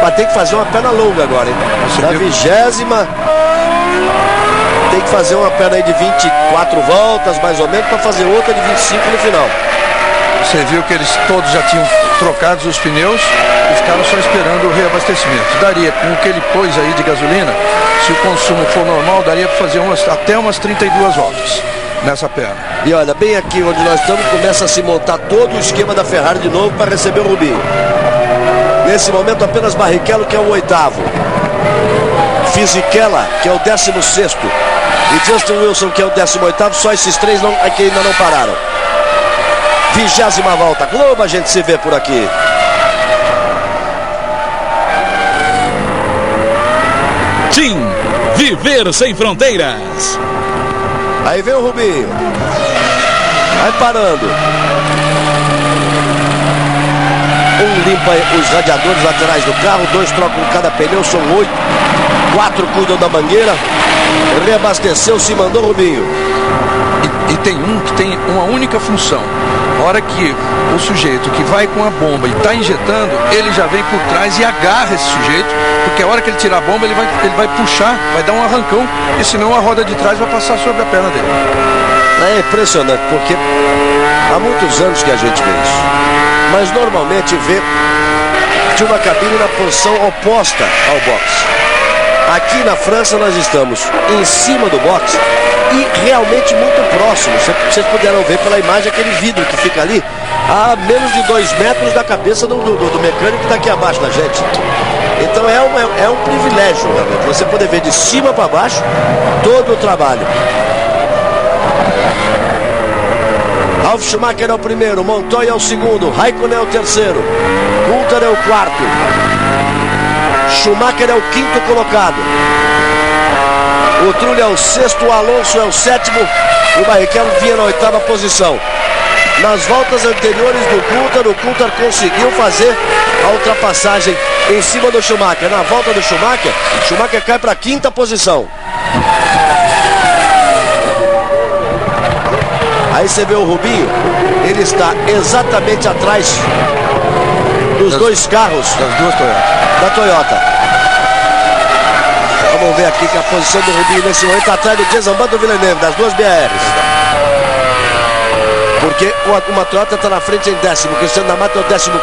Vai ter que fazer uma perna longa agora, hein? Na 20ª. Tem que fazer uma perna aí de 24 voltas, mais ou menos, para fazer outra de 25 no final. Você viu que eles todos já tinham trocado os pneus e ficaram só esperando o reabastecimento. Daria, com o que ele pôs aí de gasolina, se o consumo for normal, daria para fazer até umas 32 voltas nessa perna. E olha, bem aqui onde nós estamos, começa a se montar todo o esquema da Ferrari de novo para receber o Rubinho. Nesse momento apenas Barrichello, que é o 8º. Fisichella, que é o 16º. e Justin Wilson, que é o 18º, só esses três aqui ainda não pararam. 20ª volta Globo, a gente se vê por aqui. TIM Viver Sem Fronteiras. Aí vem o Rubinho. Vai parando. Um limpa os radiadores laterais do carro, 2 trocam cada pneu, são 8. 4 cuidam da mangueira. Reabasteceu, se mandou Rubinho. E tem um que tem uma única função. A hora que o sujeito que vai com a bomba e está injetando, ele já vem por trás e agarra esse sujeito, porque a hora que ele tirar a bomba, ele vai puxar, vai dar um arrancão, e senão a roda de trás vai passar sobre a perna dele. É impressionante, porque há muitos anos que a gente vê isso. Mas normalmente vê de uma cabine na posição oposta ao boxe. Aqui na França nós estamos em cima do boxe e realmente muito próximo. Vocês puderam ver pela imagem aquele vidro que fica ali a menos de 2 metros da cabeça do mecânico que está aqui abaixo da gente. Então é um privilégio realmente você poder ver de cima para baixo todo o trabalho. Ralf Schumacher é o primeiro, Montoya é o segundo, Raikkonen é o terceiro, Coulthard é o quarto, Schumacher é o 5º colocado, o Trulli é o 6º, o Alonso é o 7º e o Barrichello vinha na 8ª posição. Nas voltas anteriores do o Coulthard conseguiu fazer a ultrapassagem em cima do Schumacher. Na volta do Schumacher cai para a 5ª posição. Aí você vê o Rubinho, ele está exatamente atrás dos 2 carros das 2 Toyota. Da Toyota. Vamos ver aqui que a posição do Rubinho nesse momento está atrás do Jason Button Villeneuve, das 2 BRs. Porque uma Toyota está na frente em 10º, o Cristiano D'Amato é o 14º.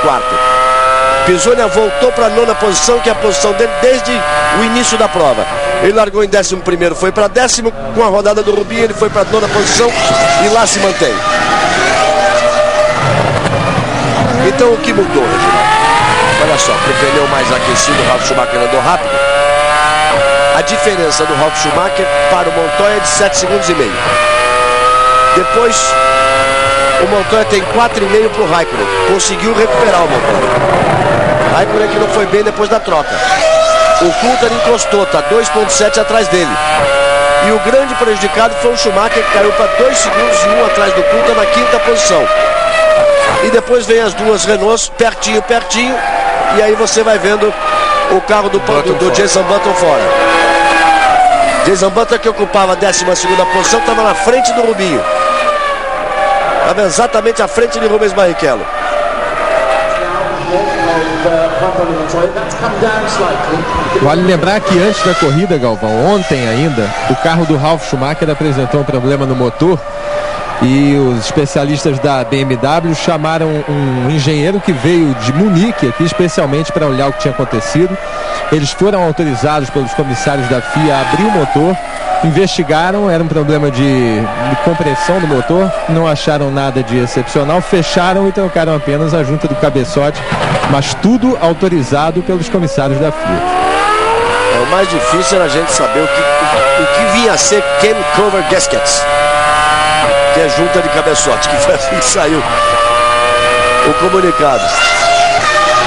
Pisonia voltou para a 9ª posição, que é a posição dele desde o início da prova. Ele largou em 11º, foi para 10º, com a rodada do Rubinho ele foi para a 9ª posição e lá se mantém. Então o que mudou, Reginaldo? Olha só, com o pneu mais aquecido, o Ralf Schumacher andou rápido. A diferença do Ralf Schumacher para o Montoya é de 7,5 segundos. Depois, o Montoya tem 4,5 para o Raikkonen. Conseguiu recuperar o Montoya. Raikkonen que não foi bem depois da troca. O Coulthard encostou, está 2,7 atrás dele. E o grande prejudicado foi o Schumacher, que caiu para 2 segundos e 1 atrás do Coulthard na 5ª posição. E depois vem as 2 Renaults pertinho. E aí você vai vendo o carro do Jason Button fora. Jason Button, que ocupava a 12ª posição, estava na frente do Rubinho. Estava exatamente à frente de Rubens Barrichello. Vale lembrar que antes da corrida, Galvão, ontem ainda, o carro do Ralf Schumacher apresentou um problema no motor e os especialistas da BMW chamaram um engenheiro que veio de Munique aqui especialmente para olhar o que tinha acontecido. Eles foram autorizados pelos comissários da FIA a abrir o motor, investigaram, era um problema de compressão do motor, não acharam nada de excepcional, fecharam e trocaram apenas a junta do cabeçote, mas tudo autorizado pelos comissários da FIA. O mais difícil era a gente saber o que vinha a ser Cam Cover Gaskets, que é junta de cabeçote, que foi assim que saiu o comunicado.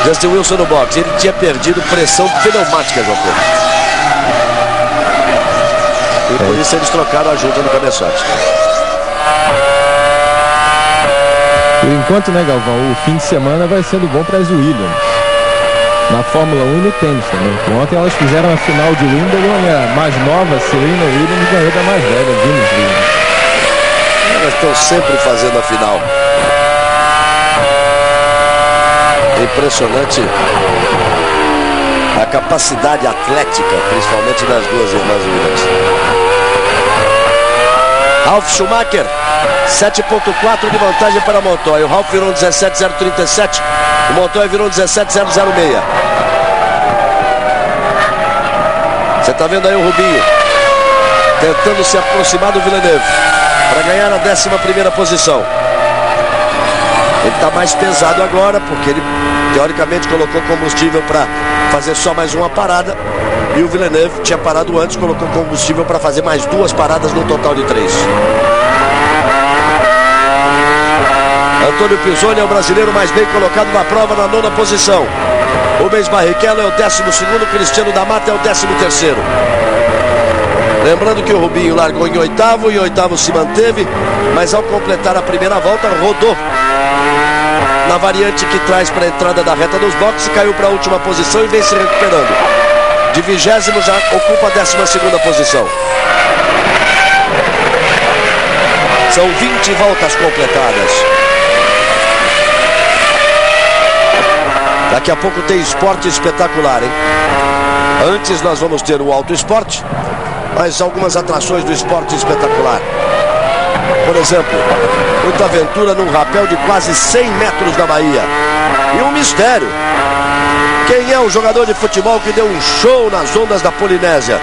Justin Wilson no box, ele tinha perdido pressão pneumática, João Pedro. E por isso eles trocaram a junta do cabeçote. Por enquanto, né, Galvão, o fim de semana vai sendo bom para as Williams. Na Fórmula 1 e no tênis também. Ontem elas fizeram a final de Wimbledon e a mais nova, Serena Williams, ganhou da mais velha, Venus Williams. Elas estão sempre fazendo a final. É impressionante a capacidade atlética, principalmente das 2 irmãs Williams. Ralf Schumacher, 7,4 de vantagem para Montoya. O Ralf virou 17,037. O Montoya virou 17,006. Você está vendo aí o Rubinho tentando se aproximar do Villeneuve para ganhar a 11ª posição. Ele está mais pesado agora porque ele teoricamente colocou combustível para fazer só mais uma parada. E o Villeneuve tinha parado antes, colocou combustível para fazer mais 2 paradas no total de 3. Antônio Pisoni é o brasileiro mais bem colocado na prova, na 9ª posição. Rubens Barrichello é o 12º, Cristiano da Mata é o 13º. Lembrando que o Rubinho largou em 8º, e 8º se manteve, mas ao completar a primeira volta rodou na variante que traz para a entrada da reta dos boxes, caiu para a última posição e vem se recuperando. De 20º já ocupa a 12ª posição. São 20 voltas completadas. Daqui a pouco tem esporte espetacular, hein? Antes nós vamos ter o Auto Esporte, mas algumas atrações do esporte espetacular. Por exemplo, muita aventura num rapel de quase 100 metros da Bahia. E um mistério. Quem é o jogador de futebol que deu um show nas ondas da Polinésia?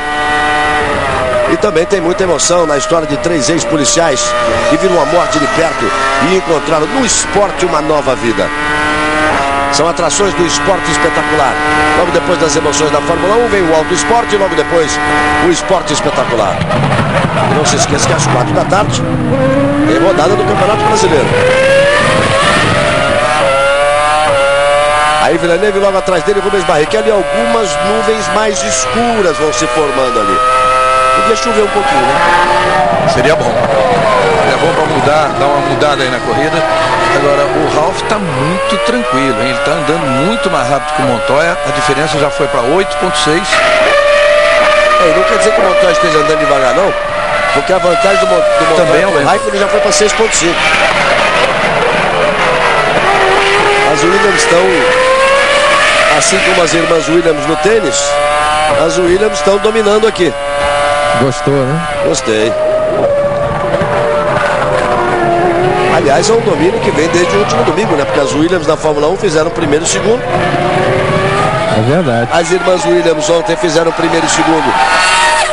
E também tem muita emoção na história de 3 ex-policiais que viram a morte de perto e encontraram no esporte uma nova vida. São atrações do esporte espetacular. Logo depois das emoções da Fórmula 1 vem o Auto Esporte e logo depois o esporte espetacular. E não se esqueça que às 4 da tarde tem rodada do Campeonato Brasileiro. Aí Villeneuve logo atrás dele, Rubens Barrichello, e algumas nuvens mais escuras vão se formando ali. Podia chover um pouquinho, né? Seria bom. Seria bom para mudar, dar uma mudada aí na corrida. Agora, o Ralf está muito tranquilo, hein? Ele está andando muito mais rápido que o Montoya. A diferença já foi para 8,6. Não quer dizer que o Montoya esteja andando devagar, não. Porque a vantagem do Montoya também com o Raikkonen já foi para 6,5. As Williams estão, assim como as irmãs Williams no tênis, as Williams estão dominando aqui. Gostou, né? Gostei. Aliás, é um domínio que vem desde o último domingo, né? Porque as Williams na Fórmula 1 fizeram primeiro e segundo. É verdade. As irmãs Williams ontem fizeram primeiro e segundo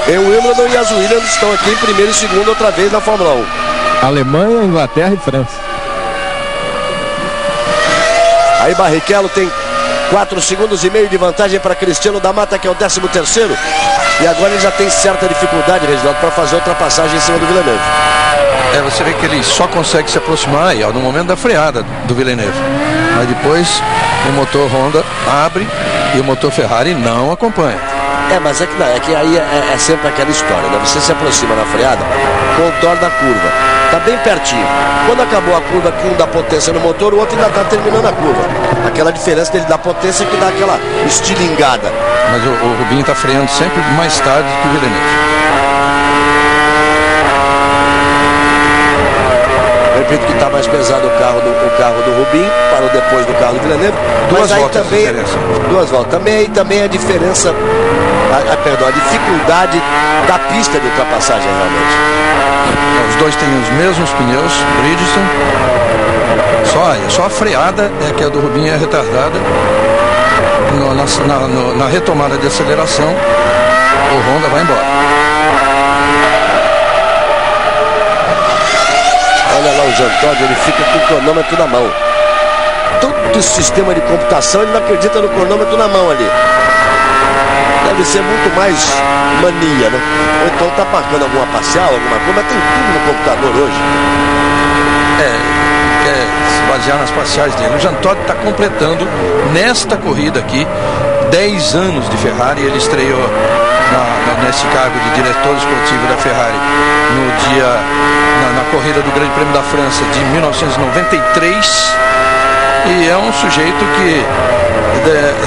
em Wimbledon, e as Williams estão aqui em primeiro e segundo outra vez na Fórmula 1. Alemanha, Inglaterra e França. Aí Barrichello tem 4,5 segundos de vantagem para Cristiano da Mata, que é o 13º. E agora ele já tem certa dificuldade, Reginaldo, para fazer ultrapassagem em cima do Villeneuve. Você vê que ele só consegue se aproximar aí, no momento da freada do Villeneuve. Mas depois o motor Honda abre e o motor Ferrari não acompanha. Mas é que aí é sempre aquela história, né? Você se aproxima na freada, contorna a curva. Tá bem pertinho. Quando acabou a curva, que um dá potência no motor, o outro ainda tá terminando a curva. Aquela diferença dele dar potência que dá aquela estilingada. Mas o Rubinho tá freando sempre mais tarde que o Villeneuve. Repito que está mais pesado o carro do Rubinho, parou depois do carro do Villeneuve. Duas voltas também, de diferença. Duas voltas. Também a diferença, a dificuldade da pista de ultrapassagem realmente. Os dois têm os mesmos pneus, Bridgestone. Só a freada é que a do Rubinho é retardada. Na retomada de aceleração, o Honda vai embora. Olha lá o Jean Todt, ele fica com o cronômetro na mão. Todo esse sistema de computação, ele não acredita no cronômetro na mão ali. Deve ser muito mais mania, né? Ou então tá marcando alguma parcial, alguma coisa, mas tem tudo no computador hoje. Quer se basear nas parciais dele. O Jean Todt está completando nesta corrida aqui 10 anos de Ferrari. Ele estreou nesse cargo de diretor esportivo da Ferrari no dia na corrida do Grande Prêmio da França de 1993, e é um sujeito que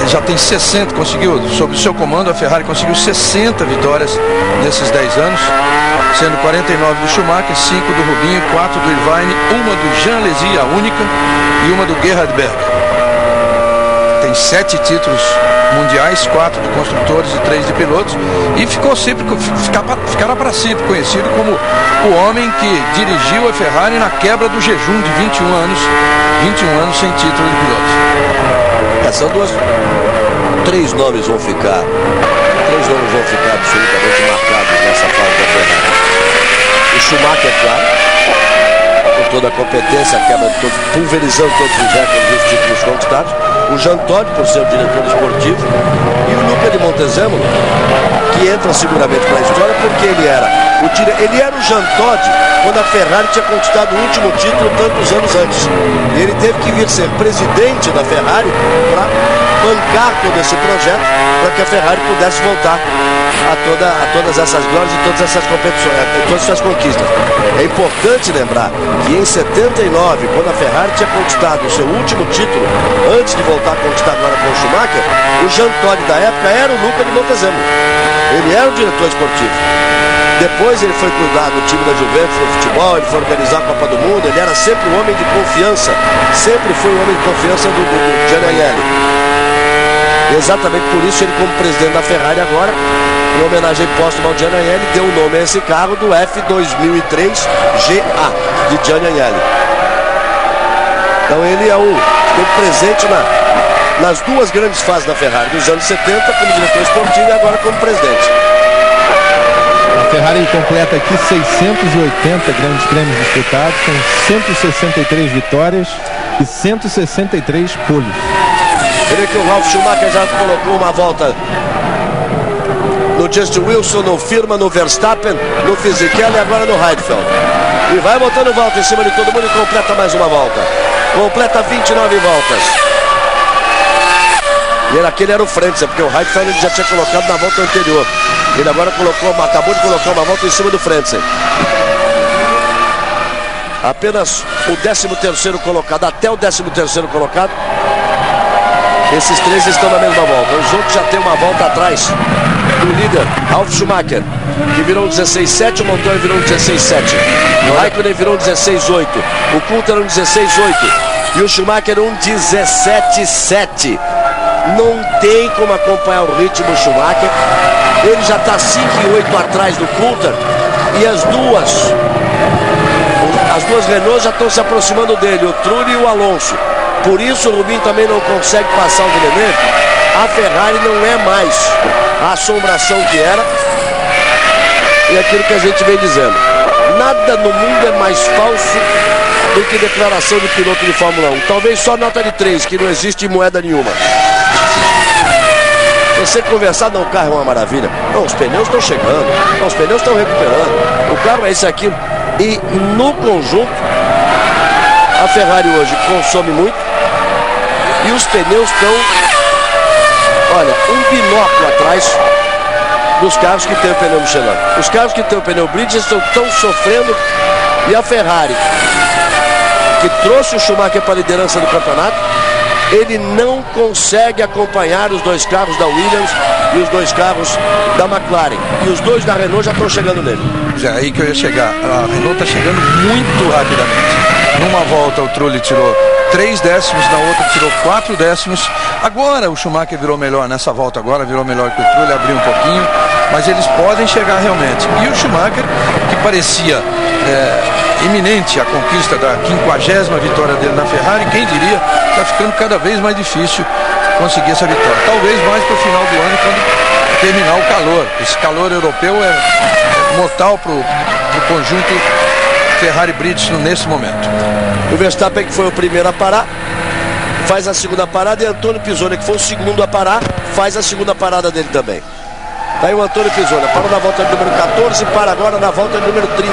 já tem 60, conseguiu, sob o seu comando a Ferrari conseguiu 60 vitórias nesses 10 anos, sendo 49 do Schumacher, 5 do Rubinho, 4 do Irvine, uma do Jean Alesi, a única, e uma do Gerhard Berger. Tem 7 títulos mundiais, 4 de construtores e 3 de pilotos, e ficará para sempre conhecido como o homem que dirigiu a Ferrari na quebra do jejum de 21 anos sem título de piloto. São três nomes vão ficar absolutamente marcados nessa fase da Ferrari. O Schumacher, claro, com toda a competência, pulverizando todos os recordes e os títulos conquistados. o Jean Todt, por ser o diretor esportivo, e o Luca de Montezemolo, que entra seguramente para a história porque ele era o Jean Todt quando a Ferrari tinha conquistado o último título tantos anos antes. E ele teve que vir ser presidente da Ferrari para bancar todo esse projeto, para que a Ferrari pudesse voltar a todas essas glórias e todas essas competições, todas essas conquistas. É importante lembrar que em 79, quando a Ferrari tinha conquistado o seu último título, antes de voltar a conquistar agora com o Schumacher, o Jean Todt da época era o Luca de Montezemolo. Ele era o diretor esportivo. Depois ele foi cuidar do time da Juventus no futebol, ele foi organizar a Copa do Mundo, ele era sempre um homem de confiança, sempre foi um homem de confiança do Gianni Agnelli. Exatamente por isso ele, como presidente da Ferrari agora, em homenagem póstuma ao Gianni Agnelli, deu o nome a esse carro do F2003 GA de Gianni Agnelli. Então ele esteve presente nas duas grandes fases da Ferrari, dos anos 70 como diretor esportivo e agora como presidente. A Ferrari completa aqui 680 grandes prêmios disputados, com 163 vitórias e 163 poles. Você vê que o Ralf Schumacher já colocou uma volta no Just Wilson, no Firma, no Verstappen, no Fisichella e agora no Heidfeld. E vai botando volta em cima de todo mundo e completa mais uma volta. Completa 29 voltas. E aquele era o Frentzen, porque o Heidfeld ele já tinha colocado na volta anterior. Ele agora acabou de colocar uma volta em cima do Frentzen. Apenas o 13º colocado, até o 13º colocado, esses três estão na mesma volta. Os outros já tem uma volta atrás do líder, Ralf Schumacher, que virou um 16.7, o Montoya virou um 16.7. O Raikkonen virou um 16.8. O Coulter um 16.8. E o Schumacher um 17.7. Não tem como acompanhar o ritmo do Schumacher. Ele já está 5.8 atrás do Coulter. E as duas Renault já estão se aproximando dele, o Trulli e o Alonso. Por isso o Rubinho também não consegue passar o Villeneuve. A Ferrari não é mais a assombração que era. E aquilo que a gente vem dizendo. Nada no mundo é mais falso do que declaração de piloto de Fórmula 1. Talvez só nota de 3, que não existe moeda nenhuma. Você conversar, não, o carro é uma maravilha. Não, os pneus estão chegando. Não, os pneus estão recuperando. O carro é isso aqui. E no conjunto, a Ferrari hoje consome muito. E os pneus estão, olha, um binóculo atrás dos carros que tem o pneu Michelin. Os carros que tem o pneu Bridgestone estão sofrendo. E a Ferrari, que trouxe o Schumacher para a liderança do campeonato, ele não consegue acompanhar os dois carros da Williams e os dois carros da McLaren. E os dois da Renault já estão chegando nele. É aí que eu ia chegar. A Renault está chegando muito rapidamente. Numa volta o Trulli tirou 3 décimos, na outra tirou 4 décimos. Agora o Schumacher virou melhor, nessa volta agora virou melhor que o Trulli, abriu um pouquinho, mas eles podem chegar realmente. E o Schumacher, que parecia iminente a conquista da 50ª vitória dele na Ferrari, quem diria, está ficando cada vez mais difícil conseguir essa vitória. Talvez mais para o final do ano, quando terminar o calor. Esse calor europeu é mortal para o conjunto Ferrari Bridgestone nesse momento. O Verstappen, que foi o primeiro a parar, faz a segunda parada, e Antônio Pisoni, que foi o segundo a parar, faz a segunda parada dele também. Daí o Antônio Pisoni parou na volta número 14 e para agora na volta número 30.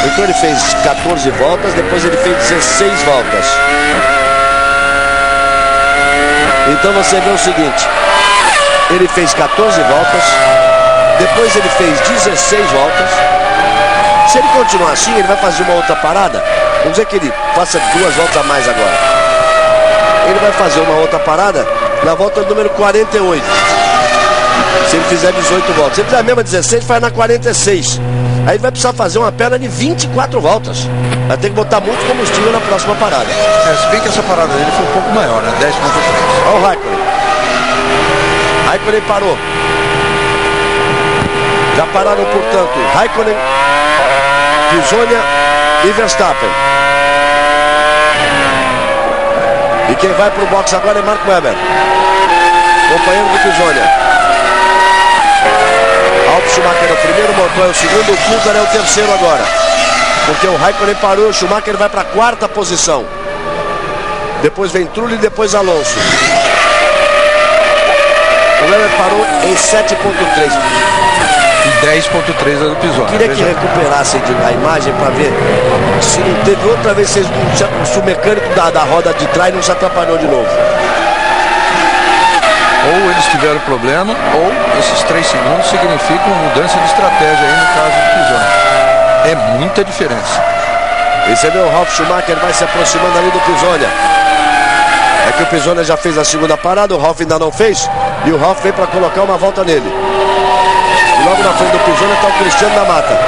Então ele fez 14 voltas, depois ele fez 16 voltas. Então você vê o seguinte, ele fez 14 voltas, depois ele fez 16 voltas. Se ele continuar assim, ele vai fazer uma outra parada. Vamos dizer que ele faça 2 voltas a mais agora. Ele vai fazer uma outra parada na volta número 48. Se ele fizer 18 voltas. Se ele fizer a mesma 16, faz na 46. Aí vai precisar fazer uma perna de 24 voltas. Vai ter que botar muito combustível na próxima parada. Se bem que essa parada dele foi um pouco maior, né? 10.3. Olha o Raikkonen. Raikkonen parou. Já pararam, portanto, Raikkonen, Pisonia e Verstappen. E quem vai para o box agora é Marco Webber, companheiro do Pisonia. Ralf Schumacher é o primeiro, Montoya é o segundo, o Coulter é o terceiro agora. Porque o Raikkonen parou e o Schumacher vai para a 4ª posição. Depois vem Trulli e depois Alonso. O Weber parou em 7.3. E 10.3 do Pisoni. Queria que recuperassem a imagem para ver se não teve outra vez se o mecânico da roda de trás não se atrapalhou de novo. Ou eles tiveram problema, ou esses 3 segundos significam mudança de estratégia aí no caso do Pisoni. É muita diferença. E você vê o Ralf Schumacher vai se aproximando ali do Pisoni. É que o Pisoni já fez a segunda parada, o Ralf ainda não fez, e o Ralf veio para colocar uma volta nele. E logo na frente do Pisoni está o Cristiano da Mata.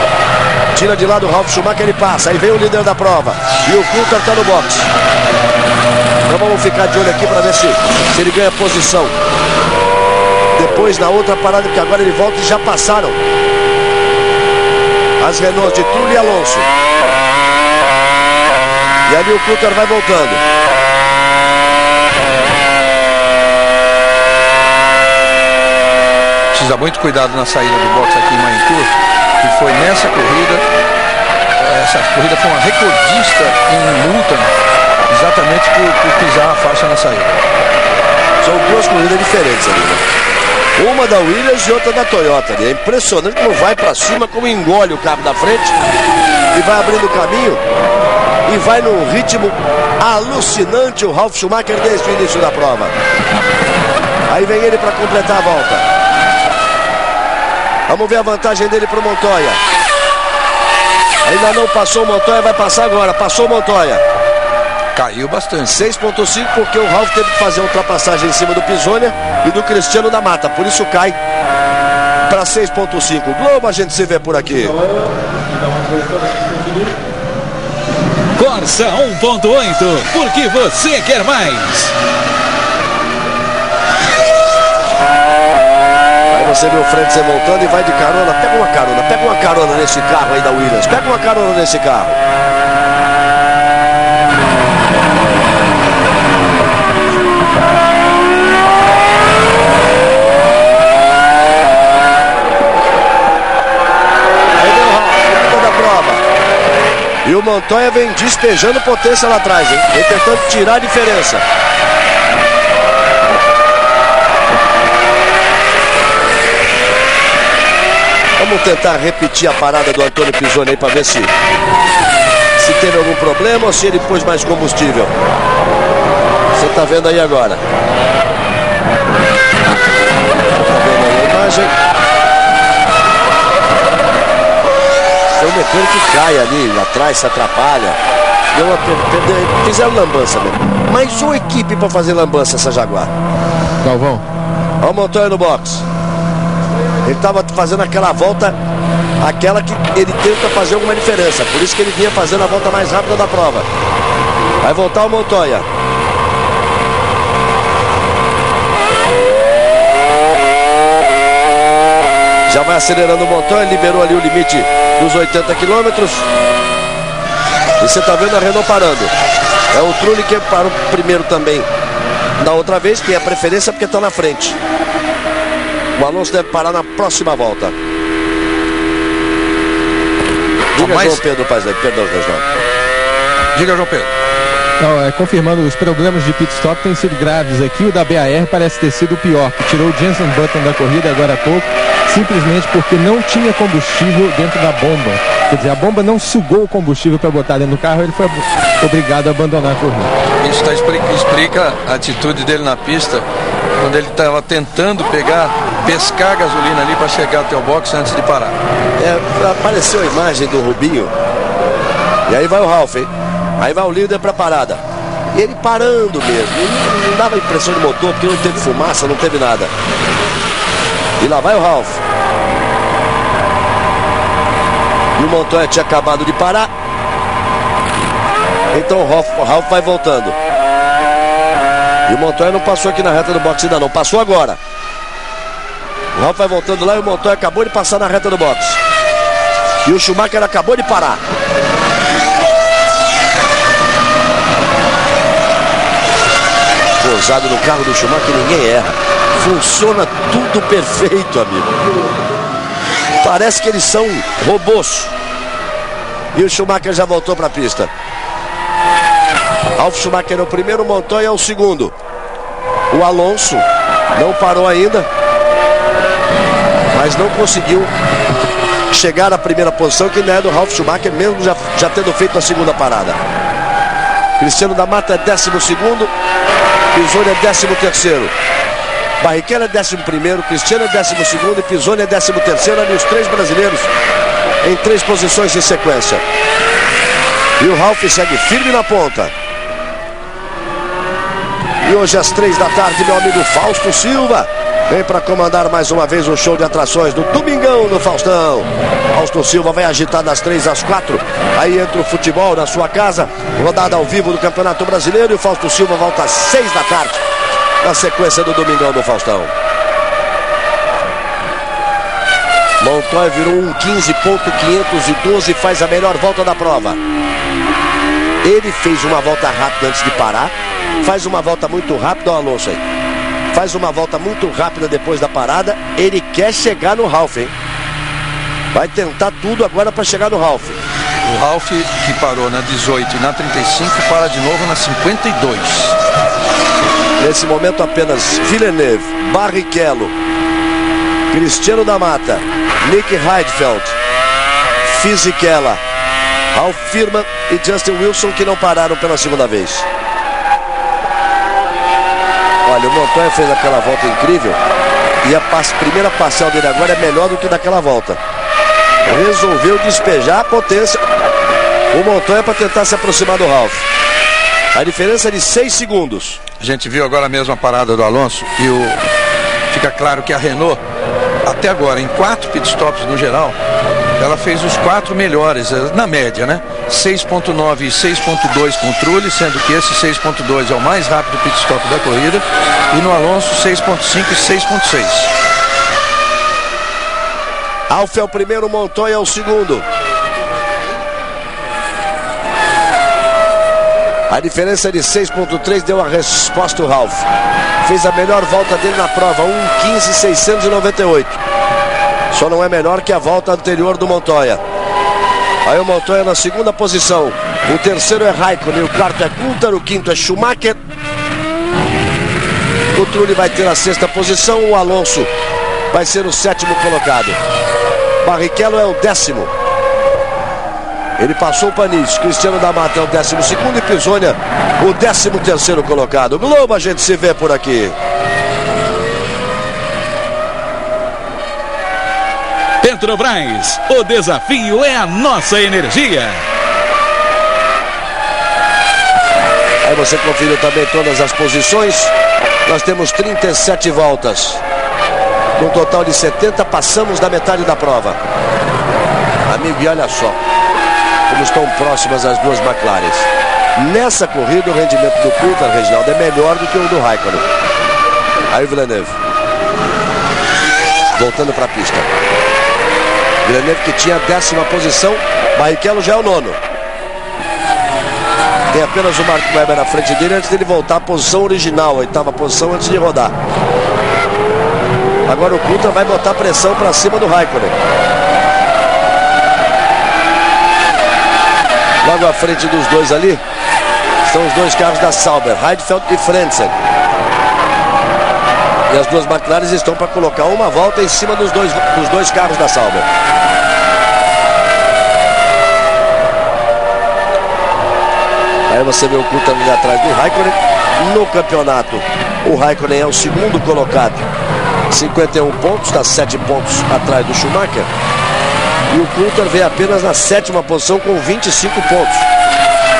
Tira de lado o Ralf Schumacher, ele passa. Aí vem o líder da prova. E o Coulthard está no box. Então vamos ficar de olho aqui para ver se ele ganha posição. Depois na outra parada, que agora ele volta e já passaram as Renault de Trulli e Alonso. E ali o Coulthard vai voltando. Precisa muito cuidado na saída do box aqui em Mahincourt, que foi nessa corrida. Essa corrida foi uma recordista em multa, exatamente por pisar a faixa na saída. São duas corridas diferentes ali, né? Uma da Williams e outra da Toyota. É impressionante como vai para cima, como engole o carro da frente e vai abrindo o caminho e vai num ritmo alucinante o Ralf Schumacher desde o início da prova. Aí vem ele para completar a volta. Vamos ver a vantagem dele para o Montoya. Ainda não passou o Montoya, vai passar agora. Passou o Montoya. Caiu bastante. 6.5 porque o Ralf teve que fazer a ultrapassagem em cima do Pisoni e do Cristiano da Mata. Por isso cai para 6.5. Globo, a gente se vê por aqui. Corsa 1.8, porque você quer mais. Você viu o Frentzen voltando e vai de carona. Pega uma carona nesse carro aí da Williams. Pega uma carona nesse carro. Aí vem o Ralf, toda a prova. E o Montoya vem despejando potência lá atrás, hein? Vem tentando tirar a diferença. Vamos tentar repetir a parada do Antônio Pisoni aí para ver se teve algum problema ou se ele pôs mais combustível. Você está vendo aí agora. Está vendo aí a imagem. Foi o mecânico que cai ali atrás, se atrapalha. Fizeram lambança mesmo. Mais uma equipe para fazer lambança essa Jaguar. Galvão. Olha o Montoya no box. Ele estava fazendo aquela volta, aquela que ele tenta fazer alguma diferença. Por isso que ele vinha fazendo a volta mais rápida da prova. Vai voltar o Montoya. Já vai acelerando o Montoya, liberou ali o limite dos 80 km. E você está vendo a Renault parando. É o Trulli que parou primeiro também. Da outra vez tem a preferência porque está na frente. O Alonso deve parar na próxima volta. Diga, João Pedro Paz, perdão, Reginaldo. Diga, João Pedro. Não, confirmando, os problemas de pit stop têm sido graves aqui. O da BAR parece ter sido o pior, que tirou o Jenson Button da corrida agora há pouco, simplesmente porque não tinha combustível dentro da bomba. Quer dizer, a bomba não sugou o combustível para botar dentro do carro, ele foi obrigado a abandonar a corrida. Isso explica a atitude dele na pista, quando ele estava tentando pescar gasolina ali para chegar até o box antes de parar. Apareceu a imagem do Rubinho. E aí vai o Ralf, hein? Aí vai o líder para a parada. E ele parando mesmo. Não dava impressão de motor, porque não teve fumaça, não teve nada. E lá vai o Ralf. E o Montoya tinha acabado de parar. Então o Ralf vai voltando. E o Montoya não passou aqui na reta do box ainda não. Passou agora. O Ralf vai voltando lá e o Montoya acabou de passar na reta do box. E o Schumacher acabou de parar. Pousado no carro do Schumacher, ninguém erra. Funciona tudo perfeito, amigo. Parece que eles são robôs. E o Schumacher já voltou para a pista. Ralf Schumacher é o primeiro, Montoya é o segundo. O Alonso não parou ainda, mas não conseguiu chegar à primeira posição, que não é do Ralf Schumacher, mesmo já tendo feito a segunda parada. Cristiano da Mata é 12º, Pisoni é 13º. Barrichello é 11º, Cristiano é 12º e Pisoni é 13º. Ali os três brasileiros em 3 posições em sequência. E o Ralf segue firme na ponta. E hoje às 3 da tarde, meu amigo Fausto Silva vem para comandar mais uma vez o show de atrações do Domingão do Faustão. Fausto Silva vai agitar das 3 às 4. Aí entra o futebol na sua casa, rodada ao vivo do Campeonato Brasileiro. E o Fausto Silva volta às 6 da tarde, na sequência do Domingão do Faustão. Montoya virou um 15.512 e faz a melhor volta da prova. Ele fez uma volta rápida antes de parar. Faz uma volta muito rápida, o Alonso aí. Faz uma volta muito rápida depois da parada. Ele quer chegar no Ralf, hein? Vai tentar tudo agora para chegar no Ralf. O Ralf, que parou na 18 e na 35, para de novo na 52. Nesse momento apenas Villeneuve, Barrichello, Cristiano da Mata, Nick Heidfeld, Fisichella, Ralf Firman e Justin Wilson, que não pararam pela segunda vez. Olha, o Montoya fez aquela volta incrível e a primeira parcial dele agora é melhor do que daquela volta. Resolveu despejar a potência o Montoya para tentar se aproximar do Ralf. A diferença é de 6 segundos. A gente viu agora a mesma parada do Alonso e fica claro que a Renault, até agora, em 4 pitstops no geral, ela fez os 4 melhores, na média, né? 6.9 e 6.2 com o Trulli, sendo que esse 6.2 é o mais rápido pitstop da corrida. E no Alonso, 6.5 e 6.6. Ralf é o primeiro, Montoya é o segundo. A diferença de 6.3 deu a resposta o Ralf. Fez a melhor volta dele na prova, 1:15.698. Só não é melhor que a volta anterior do Montoya. Aí o Montoya na segunda posição. O terceiro é Raikkonen, o quarto é Coulthard, o quinto é Schumacher. O Trulli vai ter a 6ª posição, o Alonso vai ser o 7º colocado. Barrichello é o 10º. Ele passou o Panis. Cristiano da Mata é o 12º e Pisoni o 13º colocado. Globo, a gente se vê por aqui. Petrobras, o desafio é a nossa energia. Aí você conferiu também todas as posições. Nós temos 37 voltas. Num total de 70, passamos da metade da prova. Amigo, e olha só como estão próximas as duas McLarens. Nessa corrida o rendimento do Coulthard, Reginaldo, é melhor do que o do Raikkonen. Aí o Villeneuve voltando para a pista. Villeneuve que tinha a 10ª posição, Barrichello já é o 9º. Tem apenas o Mark Webber na frente dele antes dele voltar à posição original, a 8ª posição antes de rodar. Agora o Coulthard vai botar pressão para cima do Raikkonen. Logo à frente dos dois ali estão os dois carros da Sauber, Heidfeld e Frentzen. E as duas McLaren estão para colocar uma volta em cima dos dois carros da Sauber. Aí você vê o Coulthard ali atrás do Raikkonen. No campeonato, o Raikkonen é o 2º colocado, 51 pontos, está 7 pontos atrás do Schumacher. E o Coulthard vem apenas na 7ª posição com 25 pontos.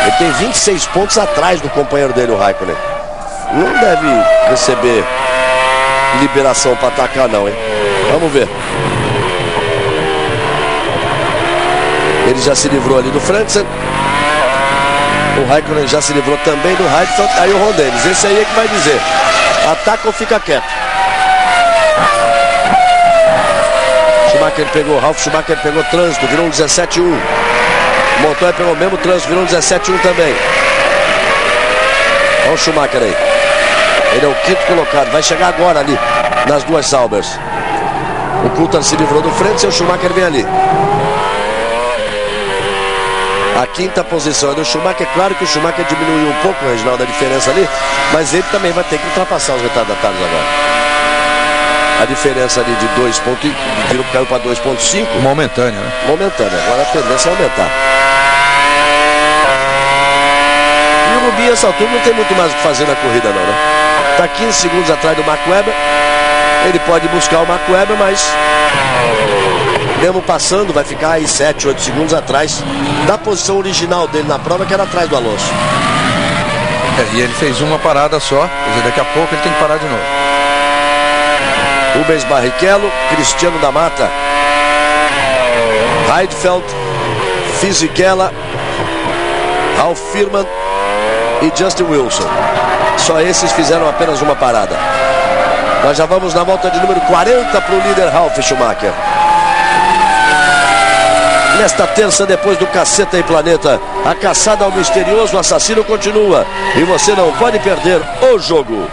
Ele tem 26 pontos atrás do companheiro dele, o Raikkonen. Não deve receber liberação para atacar não, hein? Vamos ver. Ele já se livrou ali do Frentzen. O Raikkonen já se livrou também do Heidfeld. Aí o Ron Dennis, esse aí é que vai dizer: ataca ou fica quieto. Ralf Schumacher pegou trânsito, virou um 17.1. Montoya pegou o mesmo trânsito, virou um 17.1 também. Olha o Schumacher aí. Ele é o 5º colocado, vai chegar agora ali nas duas Saubers. O Coulthard se livrou do frente e o Schumacher vem ali. A quinta posição é do Schumacher. Claro que o Schumacher diminuiu um pouco, Reginaldo, a diferença ali, mas ele também vai ter que ultrapassar os retardatários agora. A diferença ali de 2 pontos, caiu para 2,5. Momentânea, né? Momentânea, agora a tendência é aumentar. E o Rubinho, essa altura, não tem muito mais o que fazer na corrida não, né? Está 15 segundos atrás do Mark Webber. Ele pode buscar o Mark Webber, mas mesmo passando, vai ficar aí 7, 8 segundos atrás da posição original dele na prova, que era atrás do Alonso. E ele fez uma parada só, quer dizer, daqui a pouco ele tem que parar de novo. Rubens Barrichello, Cristiano da Mata, Heidfeld, Fisichella, Ralf Firman e Justin Wilson. Só esses fizeram apenas uma parada. Nós já vamos na volta de número 40 para o líder Ralf Schumacher. Nesta terça, depois do Caceta e Planeta, a caçada ao misterioso assassino continua. E você não pode perder o jogo.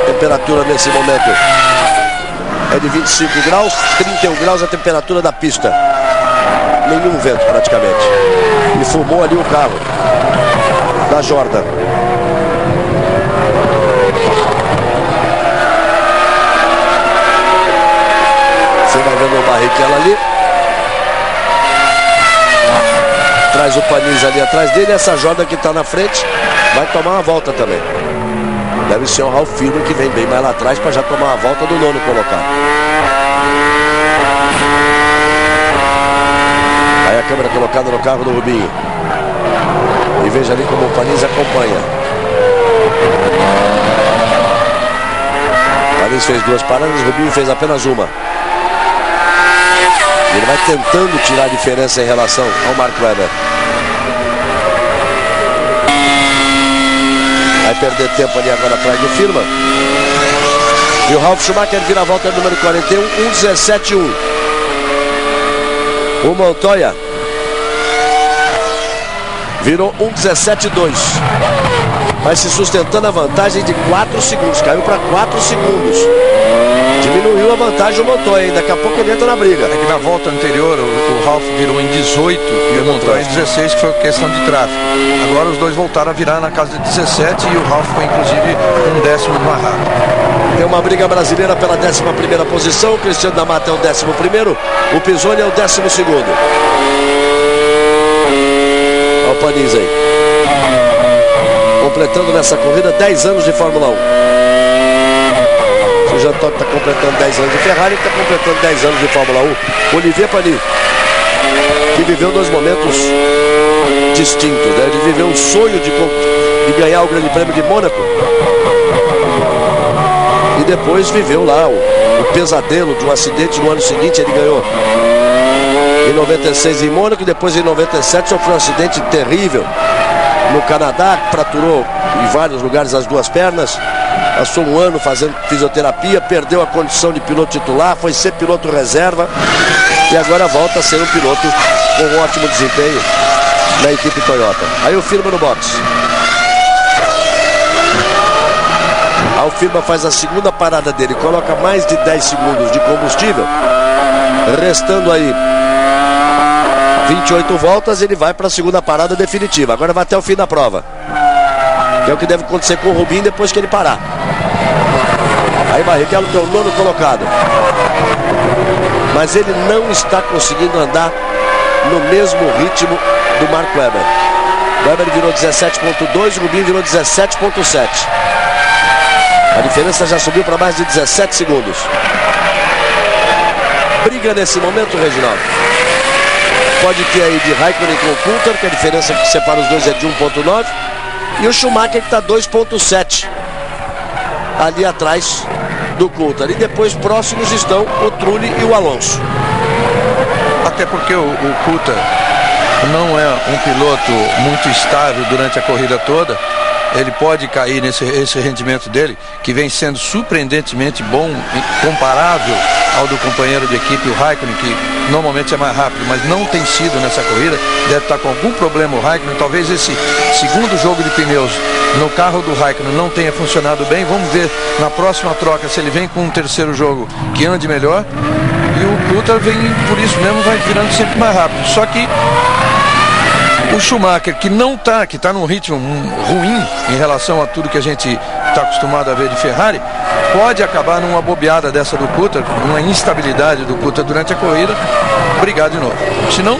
Temperatura nesse momento é de 25 graus, 31 graus a temperatura da pista. Nenhum vento praticamente. E fumou ali o carro da Jordan. Você vai vendo o Barrichello ali. Traz o Panis ali atrás dele. Essa Jordan que está na frente vai tomar uma volta também. Deve ser o Ralf Firman que vem bem mais lá atrás para já tomar a volta do nono colocado. Aí a câmera colocada no carro do Rubinho. E veja ali como o Panis acompanha. Panis fez 2 paradas, o Rubinho fez apenas uma. Ele vai tentando tirar a diferença em relação ao Mark Webber. Vai perder tempo ali agora atrás do Firman. E o Ralf Schumacher vira a volta número 41, 1:17.1. O Montoya virou 1:17.2. Vai se sustentando a vantagem de 4 segundos. Caiu para 4 segundos. Diminuiu a vantagem o Montoya, e daqui a pouco ele entra na briga. É que na volta anterior o Ralf virou em 18 e o Montoya em 16, que foi questão de tráfego. Agora os dois voltaram a virar na casa de 17 e o Ralf foi inclusive 1/10 mais rápido. Tem uma briga brasileira pela 11ª posição. O Cristiano da Mata é o 11º. O Pisoni é o 12º. Olha o Panis aí. Completando nessa corrida 10 anos de Fórmula 1. O Jean Todt está completando 10 anos de Ferrari, está completando 10 anos de Fórmula 1. Olivier Panis, que viveu 2 momentos distintos, né? Ele viveu o sonho de ganhar o Grande Prêmio de Mônaco. E depois viveu lá o pesadelo de um acidente. No ano seguinte ele ganhou em 96 em Mônaco, e depois em 97 sofreu um acidente terrível no Canadá, fraturou em vários lugares as 2 pernas. Passou 1 ano fazendo fisioterapia, perdeu a condição de piloto titular, foi ser piloto reserva e agora volta a ser um piloto com um ótimo desempenho na equipe Toyota. Aí o Firman no box. Aí o Firman faz a segunda parada dele, coloca mais de 10 segundos de combustível, restando aí 28 voltas, ele vai para a segunda parada definitiva. Agora vai até o fim da prova, que é o que deve acontecer com o Rubinho depois que ele parar. Aí Barrichello tem o 9º colocado, mas ele não está conseguindo andar no mesmo ritmo do Mark Webber. Webber virou 17.2, Rubinho virou 17.7. A diferença já subiu para mais de 17 segundos. Briga nesse momento, Reginaldo. Pode ter aí de Raikkonen com o Coulthard, que a diferença que separa os dois é de 1.9. E o Schumacher que está 2.7 ali atrás do Coulthard. E depois próximos estão o Trulli e o Alonso. Até porque o Coulthard não é um piloto muito estável durante a corrida toda. ele pode cair esse rendimento dele, que vem sendo surpreendentemente bom, comparável ao do companheiro de equipe, o Raikkonen, que normalmente é mais rápido, mas não tem sido nessa corrida. Deve estar com algum problema o Raikkonen. Talvez esse segundo jogo de pneus no carro do Raikkonen não tenha funcionado bem. Vamos ver na próxima troca se ele vem com um terceiro jogo que ande melhor. E o Coulthard vem, por isso mesmo, vai virando sempre mais rápido. Só que o Schumacher, que está num ritmo ruim em relação a tudo que a gente está acostumado a ver de Ferrari, pode acabar numa bobeada dessa do Coulthard, numa instabilidade do Coulthard durante a corrida, brigar de novo. Senão,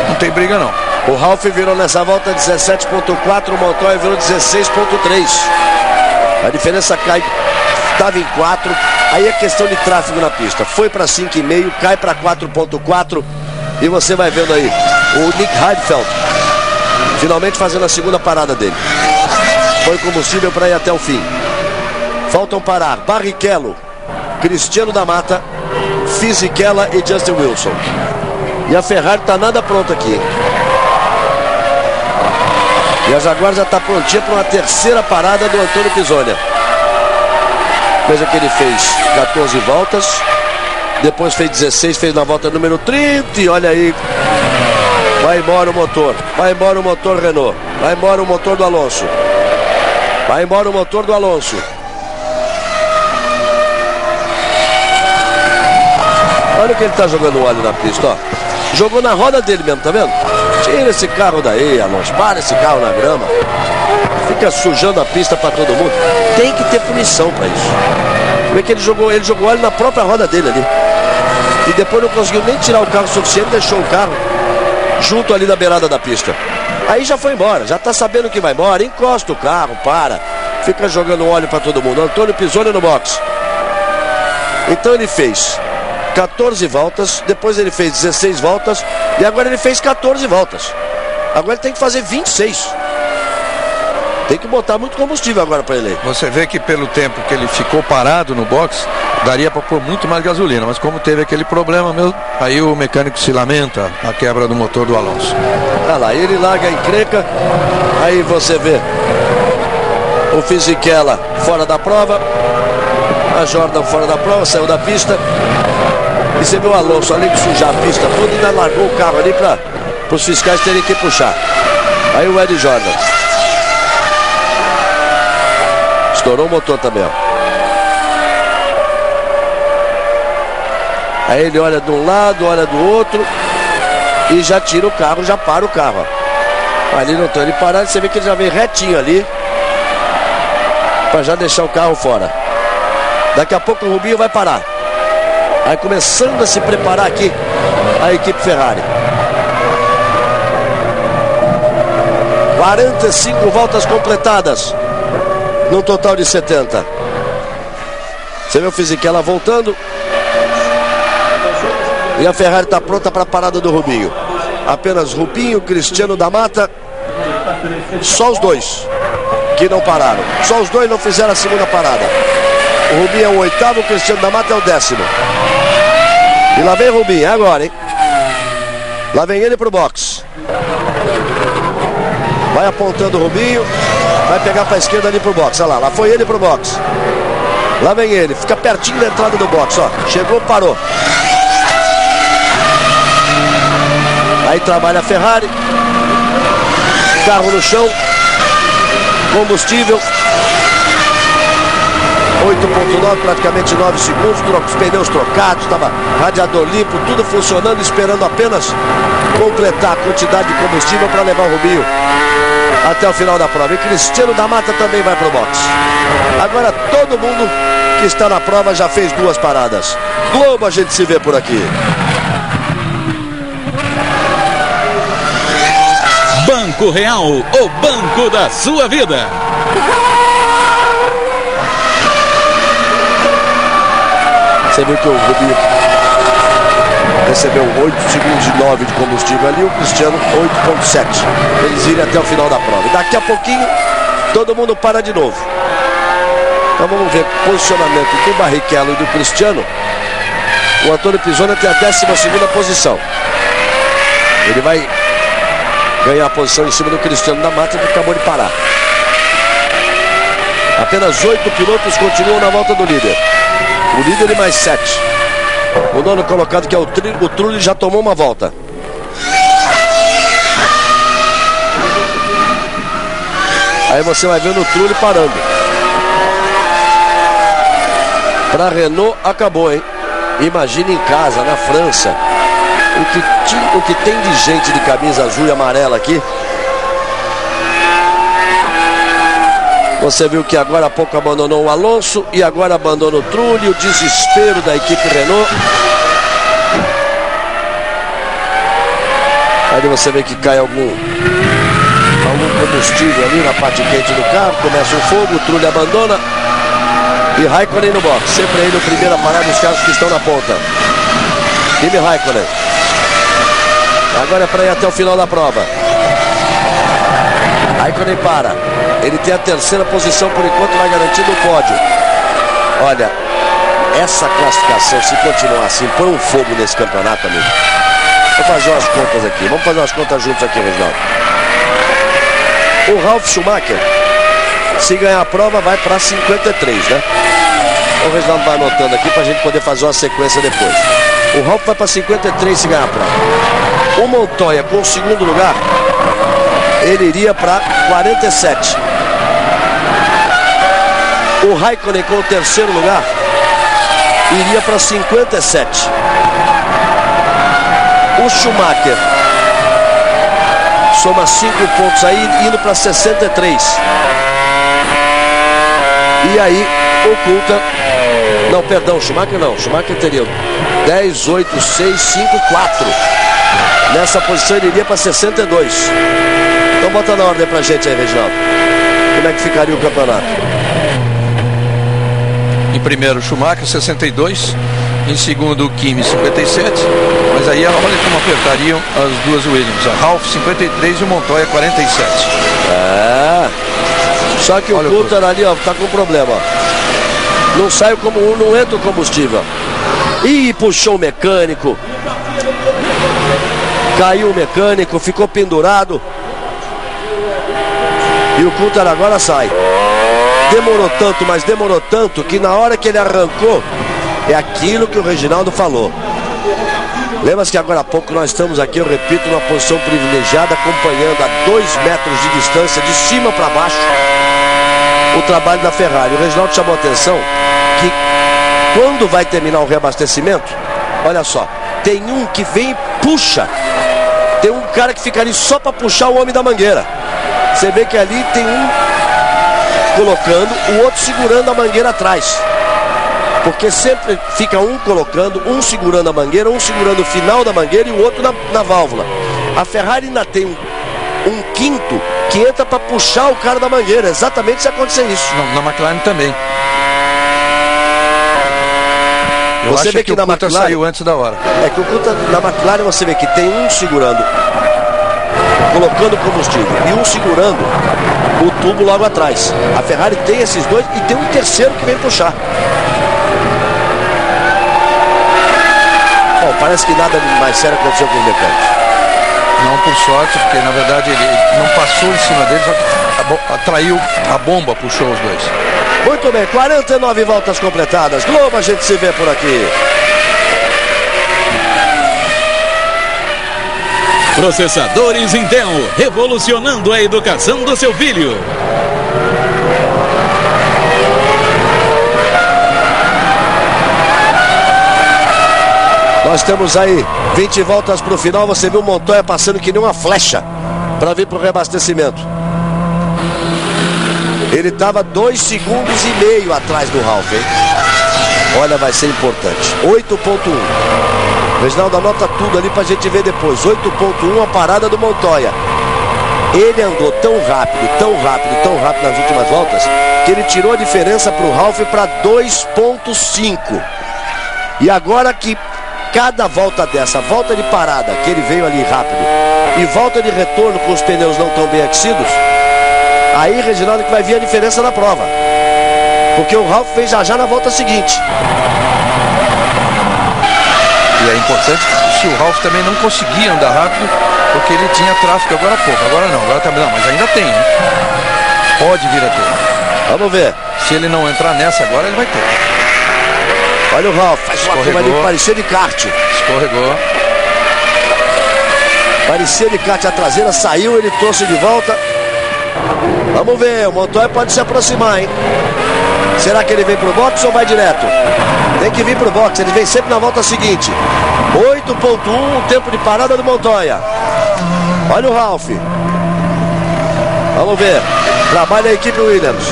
não tem briga não. O Ralf virou nessa volta 17.4, o Montoya virou 16.3. A diferença cai, estava em 4, aí é questão de tráfego na pista. Foi para 5,5, cai para 4.4 e você vai vendo aí o Nick Heidfeld finalmente fazendo a segunda parada dele. Foi combustível para ir até o fim. Faltam parar Barrichello, Cristiano da Mata, Fisichella e Justin Wilson. E a Ferrari está nada pronta aqui, hein? E a Jaguar já está prontinha para uma terceira parada do Antônio Pisonia. Veja que ele fez 14 voltas, depois fez 16, fez na volta número 30 e olha aí, vai embora o motor, vai embora o motor Renault, vai embora o motor do Alonso, vai embora o motor do Alonso. Olha o que ele está jogando óleo na pista, ó. Jogou na roda dele mesmo, tá vendo? Tira esse carro daí, Alonso, para esse carro na grama. Fica sujando a pista para todo mundo. Tem que ter punição para isso. Como é que ele jogou óleo na própria roda dele ali. E depois não conseguiu nem tirar o carro suficiente, deixou o carro junto ali na beirada da pista. Aí já foi embora, já tá sabendo que vai embora, encosta o carro, para. Fica jogando óleo para todo mundo. Antônio Pisonia no box. Então ele fez 14 voltas, depois ele fez 16 voltas e agora ele fez 14 voltas. Agora ele tem que fazer 26. Tem que botar muito combustível agora para ele. Você vê que pelo tempo que ele ficou parado no box, daria para pôr muito mais gasolina, mas como teve aquele problema mesmo, aí o mecânico se lamenta a quebra do motor do Alonso. Olha lá, ele larga a encrenca, aí você vê o Fisichella fora da prova, a Jordan fora da prova, saiu da pista. E você vê o Alonso, além de sujar a pista toda, ainda largou o carro ali para os fiscais terem que puxar. Aí o Ed Jordan estourou o motor também, ó. Aí ele olha de um lado, olha do outro e já tira o carro, já para o carro, ó. Ali não tem ele parado, você vê que ele já vem retinho ali para já deixar o carro fora. Daqui a pouco o Rubinho vai parar. Aí começando a se preparar aqui a equipe Ferrari. 45 voltas completadas num total de 70. Você vê o Fisichella voltando. E a Ferrari está pronta para a parada do Rubinho. Apenas Rubinho, Cristiano da Mata. Só os dois que não pararam. Só os dois não fizeram a segunda parada. O Rubinho é o 8º, o Cristiano da Mata é o 10º. E lá vem o Rubinho, é agora, hein? Lá vem ele pro box. Vai apontando o Rubinho. Vai pegar para a esquerda ali pro box. Olha lá, lá foi ele pro box. Lá vem ele, fica pertinho da entrada do box, ó. Chegou, parou. Aí trabalha a Ferrari. Carro no chão. Combustível. 8.9, praticamente 9 segundos, os pneus trocados, estava radiador limpo, tudo funcionando, esperando apenas completar a quantidade de combustível para levar o Rubinho até o final da prova. E Cristiano da Mata também vai para o box. Agora todo mundo que está na prova já fez 2 paradas. Globo, a gente se vê por aqui. Banco Real, o banco da sua vida. Você viu que o Rubinho recebeu 8 segundos e 9 de combustível ali, o Cristiano 8.7. Eles irem até o final da prova. E daqui a pouquinho todo mundo para de novo. Então vamos ver o posicionamento do Barrichello e do Cristiano. O Antônio Pisonia tem a 12ª posição. Ele vai ganhar a posição em cima do Cristiano da Mata, que acabou de parar. Apenas 8 pilotos continuam na volta do líder. O líder e mais 7. O nono colocado, que é o Trulli, já tomou uma volta. Aí você vai vendo o Trulli parando. Para Renault acabou, hein? Imagine em casa, na França, o que tem de gente de camisa azul e amarela aqui. Você viu que agora há pouco abandonou o Alonso e agora abandona o Trulli, o desespero da equipe Renault. Aí você vê que cai algum combustível ali na parte quente do carro, começa o fogo, o Trulli abandona. E Raikkonen no box, sempre aí no primeiro a parar dos carros que estão na ponta. Kimi Raikkonen. Agora é para ir até o final da prova. Raikkonen para. Ele tem a terceira posição por enquanto, vai garantindo o pódio. Olha, essa classificação, se continuar assim, põe um fogo nesse campeonato, amigo. Vamos fazer umas contas aqui. Vamos fazer umas contas juntos aqui, Reginaldo. O Ralf Schumacher, se ganhar a prova, vai para 53, né? O Reginaldo vai anotando aqui para a gente poder fazer uma sequência depois. O Ralf vai para 53 se ganhar a prova. O Montoya, com o segundo lugar, ele iria para 47. O Raikkonen, com o terceiro lugar, iria para 57. O Schumacher soma 5 pontos aí, indo para 63. E aí oculta. Não, perdão, Schumacher não. Schumacher teria 10, 8, 6, 5, 4. Nessa posição ele iria para 62. Então bota na ordem pra gente aí, Reginaldo. Como é que ficaria o campeonato? Em primeiro, Schumacher, 62. Em segundo, o Kimi, 57. Mas aí olha como apertariam as duas Williams. A Ralf, 53 e o Montoya, 47. Só que olha, o Coulter ali, ó, tá com problema, ó. Não sai como não entra o combustível. Ih, puxou o mecânico. Caiu o mecânico, ficou pendurado. E o Coulter agora sai. Demorou tanto, mas demorou tanto que na hora que ele arrancou, é aquilo que o Reginaldo falou. Lembra-se que agora há pouco nós estamos aqui, eu repito, numa posição privilegiada, acompanhando a 2 metros de distância, de cima para baixo, o trabalho da Ferrari. O Reginaldo chamou a atenção que quando vai terminar o reabastecimento, olha só, tem um que vem e puxa. Tem um cara que fica ali só para puxar o homem da mangueira. Você vê que ali tem um colocando, o outro segurando a mangueira atrás. Porque sempre fica um colocando, um segurando a mangueira, um segurando o final da mangueira e o outro na válvula. A Ferrari ainda tem um quinto que entra para puxar o cara da mangueira, exatamente se acontecer isso. Não, na McLaren também. Eu você acho vê que na McLaren saiu antes da hora. É que o Coulter, na McLaren você vê que tem um segurando, colocando combustível, e um segurando o tubo logo atrás. A Ferrari tem esses dois e tem um terceiro que vem puxar. Bom, parece que nada mais sério aconteceu com os mecânicos. Não por sorte, porque na verdade ele não passou em cima dele, só que atraiu a bomba, puxou os dois. Muito bem, 49 voltas completadas. Globo, a gente se vê por aqui. Processadores Intel, revolucionando a educação do seu filho. Nós temos aí 20 voltas para o final. Você viu o Montoya passando que nem uma flecha para vir para o reabastecimento. Ele estava 2,5 segundos atrás do Ralf, hein? Olha, vai ser importante. 8,1. Reginaldo, anota tudo ali pra gente ver depois. 8,1 a parada do Montoya. Ele andou tão rápido nas últimas voltas, que ele tirou a diferença pro Ralf para 2,5. E agora que cada volta dessa, volta de parada, que ele veio ali rápido, e volta de retorno com os pneus não tão bem aquecidos, aí, Reginaldo, que vai vir a diferença na prova. Porque o Ralf fez já na volta seguinte. E é importante que o Ralf também não conseguia andar rápido, porque ele tinha tráfego agora há pouco. Agora não, agora também não, mas ainda tem, hein? Pode vir a ter. Vamos ver. Se ele não entrar nessa agora, ele vai ter. Olha o Ralf, faz uma curva ali, parecia de kart. Escorregou. Parecia de kart, a traseira saiu, ele trouxe de volta. Vamos ver, o Montoya pode se aproximar, hein? Será que ele vem pro box ou vai direto? Tem que vir pro box, ele vem sempre na volta seguinte. 8.1, o tempo de parada do Montoya. Olha o Ralf. Vamos ver, trabalha a equipe Williams.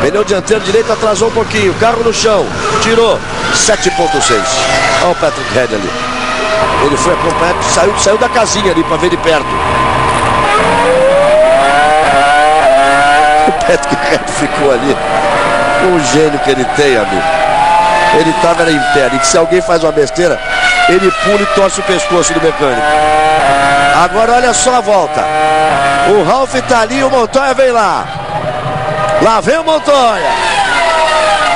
Pneu dianteiro direito atrasou um pouquinho, carro no chão, tirou 7.6. Olha o Patrick Head ali. Ele foi acompanhado, saiu da casinha ali para ver de perto. O Patrick Head ficou ali. O gênio que ele tem, amigo. Ele estava em pé. E se alguém faz uma besteira, ele pula e torce o pescoço do mecânico. Agora olha só a volta. O Ralf está ali, o Montoya vem lá. Lá vem o Montoya.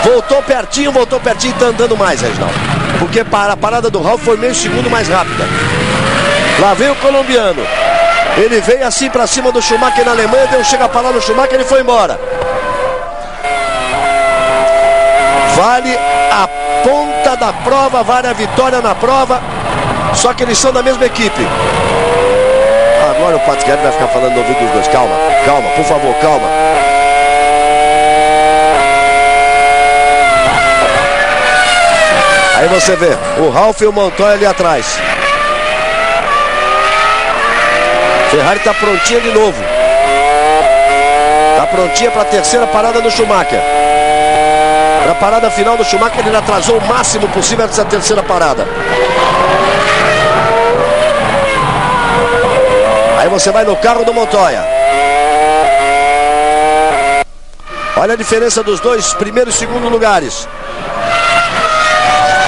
Voltou pertinho, e está andando mais, Reginaldo. Porque a parada do Ralf foi meio segundo mais rápida. Lá vem o colombiano. Ele veio assim para cima do Schumacher na Alemanha, deu um chega para lá no Schumacher e ele foi embora. Vale a ponta da prova, vale a vitória na prova. Só que eles são da mesma equipe. Agora o Patrick vai ficar falando no ouvido dos dois. Calma, calma, por favor, calma. Aí você vê o Ralf e o Montoya ali atrás. Ferrari está prontinha de novo. Está prontinha para a terceira parada do Schumacher. Para a parada final do Schumacher, ele atrasou o máximo possível dessa terceira parada. Aí você vai no carro do Montoya. Olha a diferença dos dois primeiros e segundo lugares.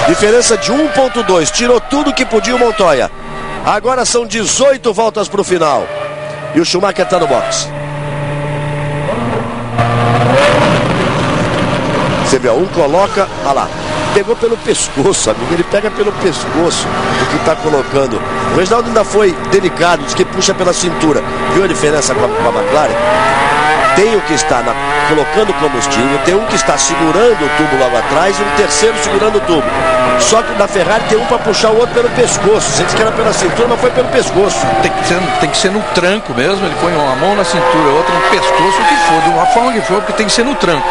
Diferença de 1.2. Tirou tudo que podia o Montoya. Agora são 18 voltas para o final. E o Schumacher está no box. Você vê, um coloca, olha lá, pegou pelo pescoço, amigo, ele pega pelo pescoço o que está colocando. O Reginaldo ainda foi delicado, diz que puxa pela cintura. Viu a diferença com a McLaren? Tem o que está colocando combustível, tem um que está segurando o tubo logo atrás e um terceiro segurando o tubo. Só que na Ferrari tem um para puxar o outro pelo pescoço. Você disse que era pela cintura, mas foi pelo pescoço. Tem que ser no tranco mesmo. Ele põe uma mão na cintura, outra no pescoço, o que for, de uma forma que for, porque tem que ser no tranco.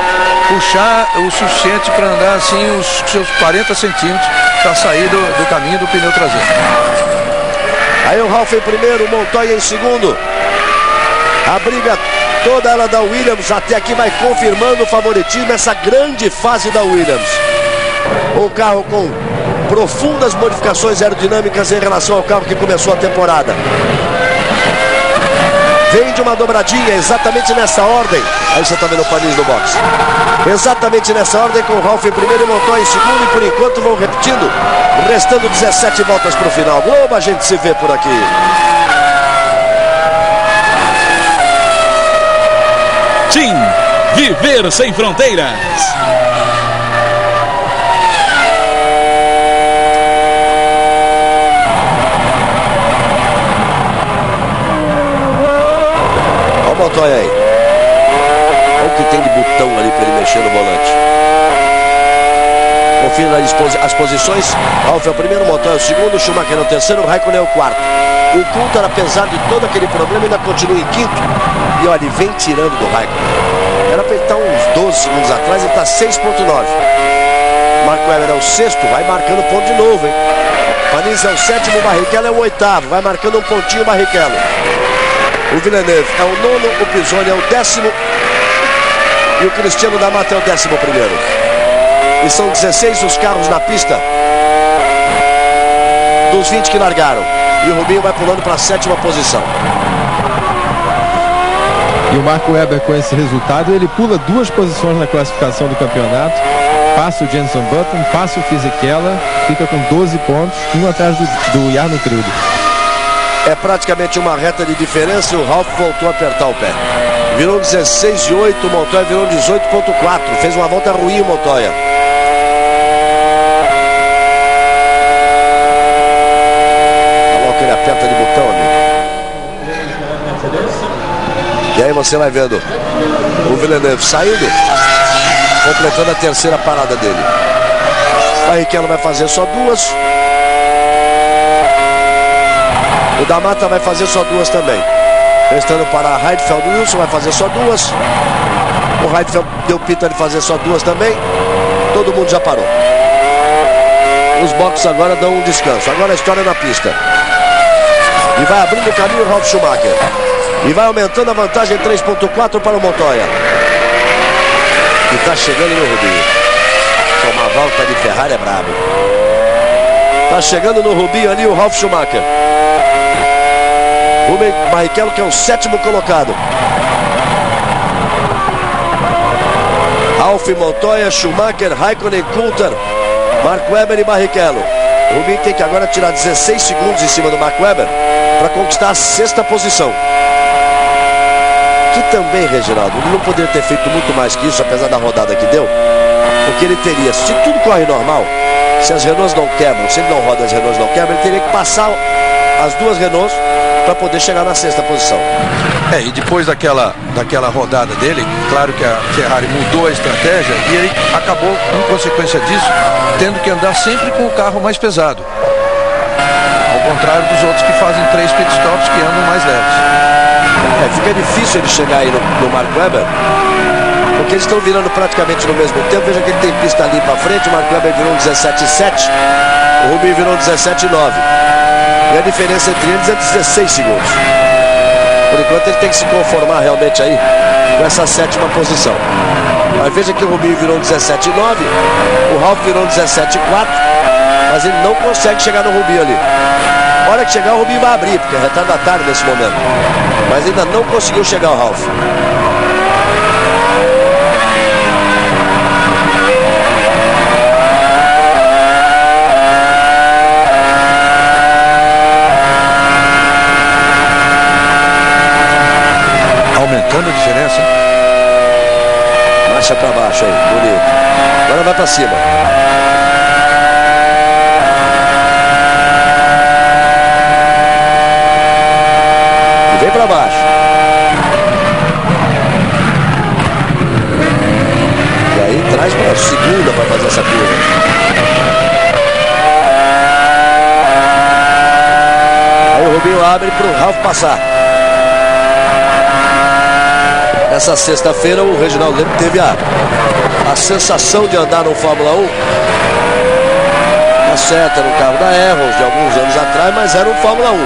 Puxar o suficiente para andar assim os seus 40 centímetros para sair do caminho do pneu traseiro. Aí o Ralf em primeiro, o Montoya em segundo. A briga toda ela da Williams até aqui vai confirmando o favoritismo, essa grande fase da Williams. Um carro com profundas modificações aerodinâmicas em relação ao carro que começou a temporada. Vem de uma dobradinha exatamente nessa ordem. Aí você está vendo o Panis no box. Exatamente nessa ordem, com o Ralf em primeiro e Montoya em segundo. E por enquanto vão repetindo, restando 17 voltas para o final. Globo, a gente se vê por aqui. Tim, viver sem fronteiras. Olha o Montoya aí. Olha o que tem de botão ali para ele mexer no volante. Confira as posições. Ralf é o primeiro, Montoya é o segundo, Schumacher é o terceiro, o Raikkonen é o quarto. O Coulthard, apesar de todo aquele problema, ainda continua em quinto. E olha, ele vem tirando do Raikkonen. Era para ele estar uns 12 segundos atrás, ele está 6.9. Marco Webber é o sexto, vai marcando ponto de novo, hein? Panis é o sétimo, Barrichello é o oitavo, vai marcando um pontinho o Barrichello. O Villeneuve é o nono, o Pisoni é o décimo e o Cristiano da Mata é o 11º. E são 16 os carros na pista dos 20 que largaram. E o Rubinho vai pulando para a 7ª posição. E o Marco Webber, com esse resultado, ele pula 2 posições na classificação do campeonato. Passa o Jenson Button, passa o Fisichella, fica com 12 pontos, um atrás do Jarno Trulli. É praticamente uma reta de diferença e o Ralf voltou a apertar o pé. Virou 16,8, o Montoya virou 18,4. Fez uma volta ruim o Montoya. Olha que ele aperta de botão, amigo. E aí você vai vendo O Villeneuve saindo, completando a terceira parada dele. Barrichello vai fazer só duas. O da Mata vai fazer só duas também. Restando para Heidfeld, o Wilson vai fazer só duas. O Heidfeld deu pita de fazer só duas também. Todo mundo já parou. Os boxes agora dão um descanso. Agora a história na pista. E vai abrindo o caminho o Ralf Schumacher. E vai aumentando a vantagem 3.4 para o Montoya. E está chegando no Rubinho. Tomar volta de Ferrari é brabo. Está chegando no Rubinho ali o Ralf Schumacher. Rubens Barrichello, que é o 7º colocado. Ralf, Montoya, Schumacher, Raikkonen, Coulter, Mark Webber e Barrichello. O Rubinho tem que agora tirar 16 segundos em cima do Mark Webber para conquistar a 6ª posição. Que também, Reginaldo, ele não poderia ter feito muito mais que isso, apesar da rodada que deu, porque ele teria, se tudo corre normal, se as Renaults não quebram, se ele não roda as Renaults não quebram, ele teria que passar as duas Renaults para poder chegar na 6ª posição. E depois daquela rodada dele, claro que a Ferrari mudou a estratégia e ele acabou, em consequência disso, tendo que andar sempre com o carro mais pesado. Ao contrário dos outros que fazem 3 pitstops que andam mais leves. Fica difícil ele chegar aí no Mark Webber, porque eles estão virando praticamente no mesmo tempo. Veja que ele tem pista ali para frente, o Mark Webber virou um 17.7, o Rubinho virou um 17.9. E a diferença entre eles é 16 segundos. Por enquanto ele tem que se conformar realmente aí com essa 7ª posição. Mas veja que o Rubinho virou um 17.9, o Ralf virou um 17.4, mas ele não consegue chegar no Rubinho ali. A hora que chegar o Rubinho vai abrir, porque é retardatário nesse momento. Mas ainda não conseguiu chegar o Ralf. Aumentando a diferença. Marcha para baixo aí, bonito. Agora vai para cima. E vem para baixo. E aí traz para a segunda para fazer essa curva. Aí o Rubinho abre para o Ralf passar. Essa sexta-feira o Reginaldo Leme teve a sensação de andar no Fórmula 1. Tá certo, era um carro da Arrows de alguns anos atrás, mas era um Fórmula 1.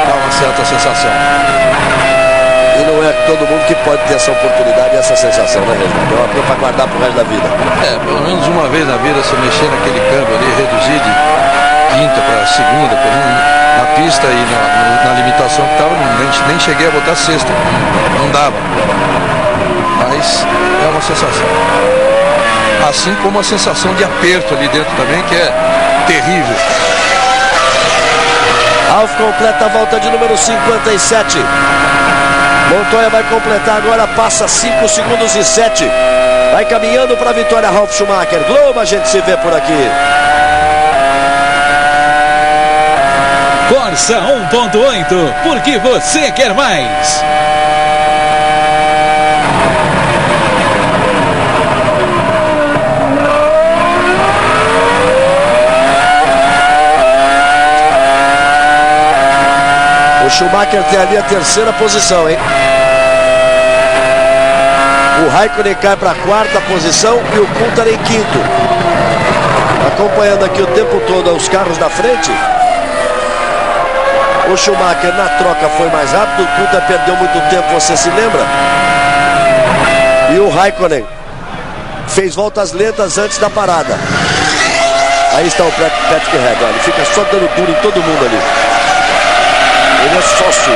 Dá uma certa sensação. E não é todo mundo que pode ter essa oportunidade e essa sensação, né, Reginaldo? É uma coisa para guardar pro resto da vida. Pelo menos uma vez na vida se mexer naquele câmbio ali, reduzir de quinta para segunda, na pista e na limitação que estava, nem cheguei a botar sexta, não dava. Mas é uma sensação. Assim como a sensação de aperto ali dentro também, que é terrível. Ralf completa a volta de número 57. Montoya vai completar agora, passa 5 segundos e 7. Vai caminhando para a vitória Ralf Schumacher. Globo, a gente se vê por aqui. Corsa 1.8, porque você quer mais. O Schumacher tem ali a 3ª posição, hein? O Raikkonen cai para a 4ª posição e o Coulter em 5º. Acompanhando aqui o tempo todo os carros da frente. O Schumacher na troca foi mais rápido, o Coulter perdeu muito tempo, você se lembra? E o Raikkonen fez voltas lentas antes da parada. Aí está o Patrick Head, olha, ele fica só dando duro em todo mundo ali. Ele é sócio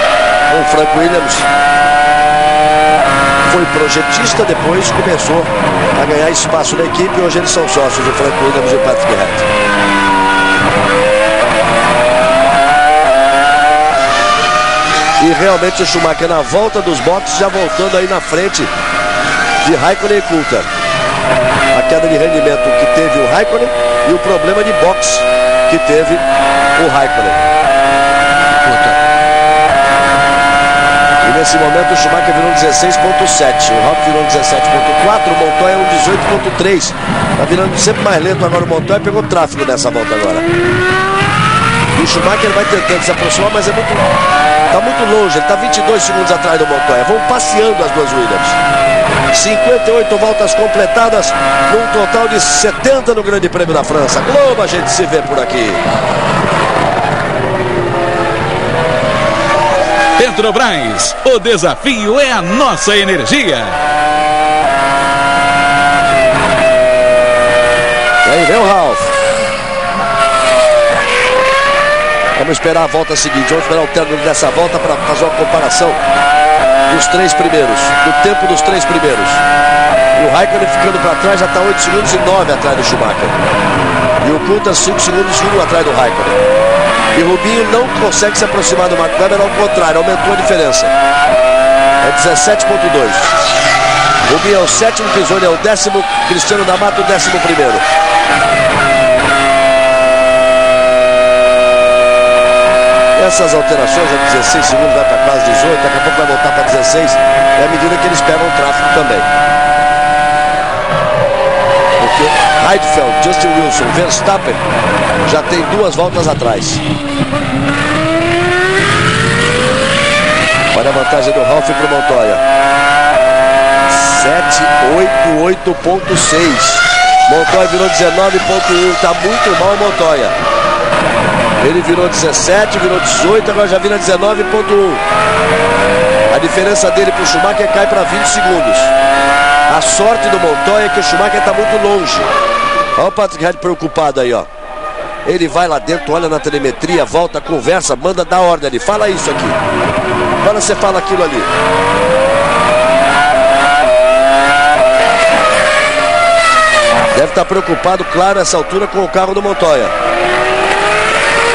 com o Frank Williams. Foi projetista, depois começou a ganhar espaço na equipe. Hoje eles são sócios, o Frank Williams e o Patrick Head. E realmente o Schumacher na volta dos boxes, já voltando aí na frente de Raikkonen e Coulter. A queda de rendimento que teve o Raikkonen e o problema de boxe que teve o Raikkonen. Nesse momento o Schumacher virou 16.7, o Ralf virou 17.4, o Montoya 18.3. Está virando sempre mais lento agora o Montoya, pegou tráfego nessa volta agora. E o Schumacher vai tentando se aproximar, mas está muito longe, ele está 22 segundos atrás do Montoya. Vão passeando as duas Williams. 58 voltas completadas, num total de 70 no Grande Prêmio da França. Globo, a gente se vê por aqui. Petrobras, o desafio é a nossa energia. E aí vem o Ralf. Vamos esperar a volta seguinte, vamos esperar o término dessa volta para fazer uma comparação dos três primeiros, do tempo dos três primeiros. E o Raikkonen ficando para trás já está 8 segundos e 9 atrás do Schumacher. E o Coulthard 5 segundos e 1 atrás do Raikkonen. E Rubinho não consegue se aproximar do Mark Webber, ao contrário, aumentou a diferença. É 17.2. Rubinho é o 7º, Pisoni é o 10º, Cristiano D'Amato o 11º. Essas alterações a 16 segundos vai para quase 18, daqui a pouco vai voltar para 16, é à medida que eles pegam o tráfego também. Porque Heidfeld, Justin Wilson, Verstappen já tem 2 voltas atrás. Olha a vantagem do Ralf para o Montoya. 7.88.6. Montoya virou 19.1, está muito mal o Montoya. Ele virou 17, virou 18, agora já vira 19.1. A diferença dele para o Schumacher cai para 20 segundos. A sorte do Montoya é que o Schumacher está muito longe. Olha o Patrick Head preocupado aí, ó. Ele vai lá dentro, olha na telemetria, volta, conversa, manda dar ordem ali. Fala isso aqui. Agora você fala aquilo ali. Deve estar preocupado, claro, nessa altura com o carro do Montoya.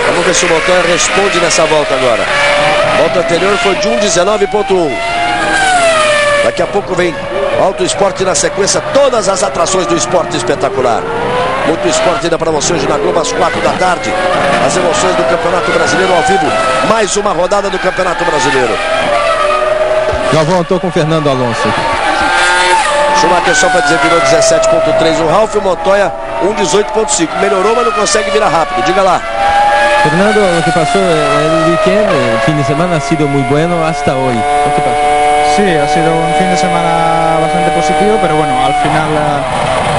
Vamos ver se o Montoya responde nessa volta agora. Volta anterior foi de 1.19.1. Daqui a pouco vem Auto Esporte na sequência, todas as atrações do esporte espetacular. Muito esporte ainda para você hoje na Globo às 4 da tarde. As emoções do Campeonato Brasileiro ao vivo. Mais uma rodada do Campeonato Brasileiro. Galvão, estou com o Fernando Alonso. Schumacher, só para dizer, virou 17.3 o Ralf, o Montoya 1.18.5. Melhorou, mas não consegue virar rápido. Diga lá. Fernando, lo que pasó el weekend, el fin de semana ha sido muy bueno hasta hoy. ¿Qué pasó? Sí, ha sido un fin de semana bastante positivo, pero bueno, al final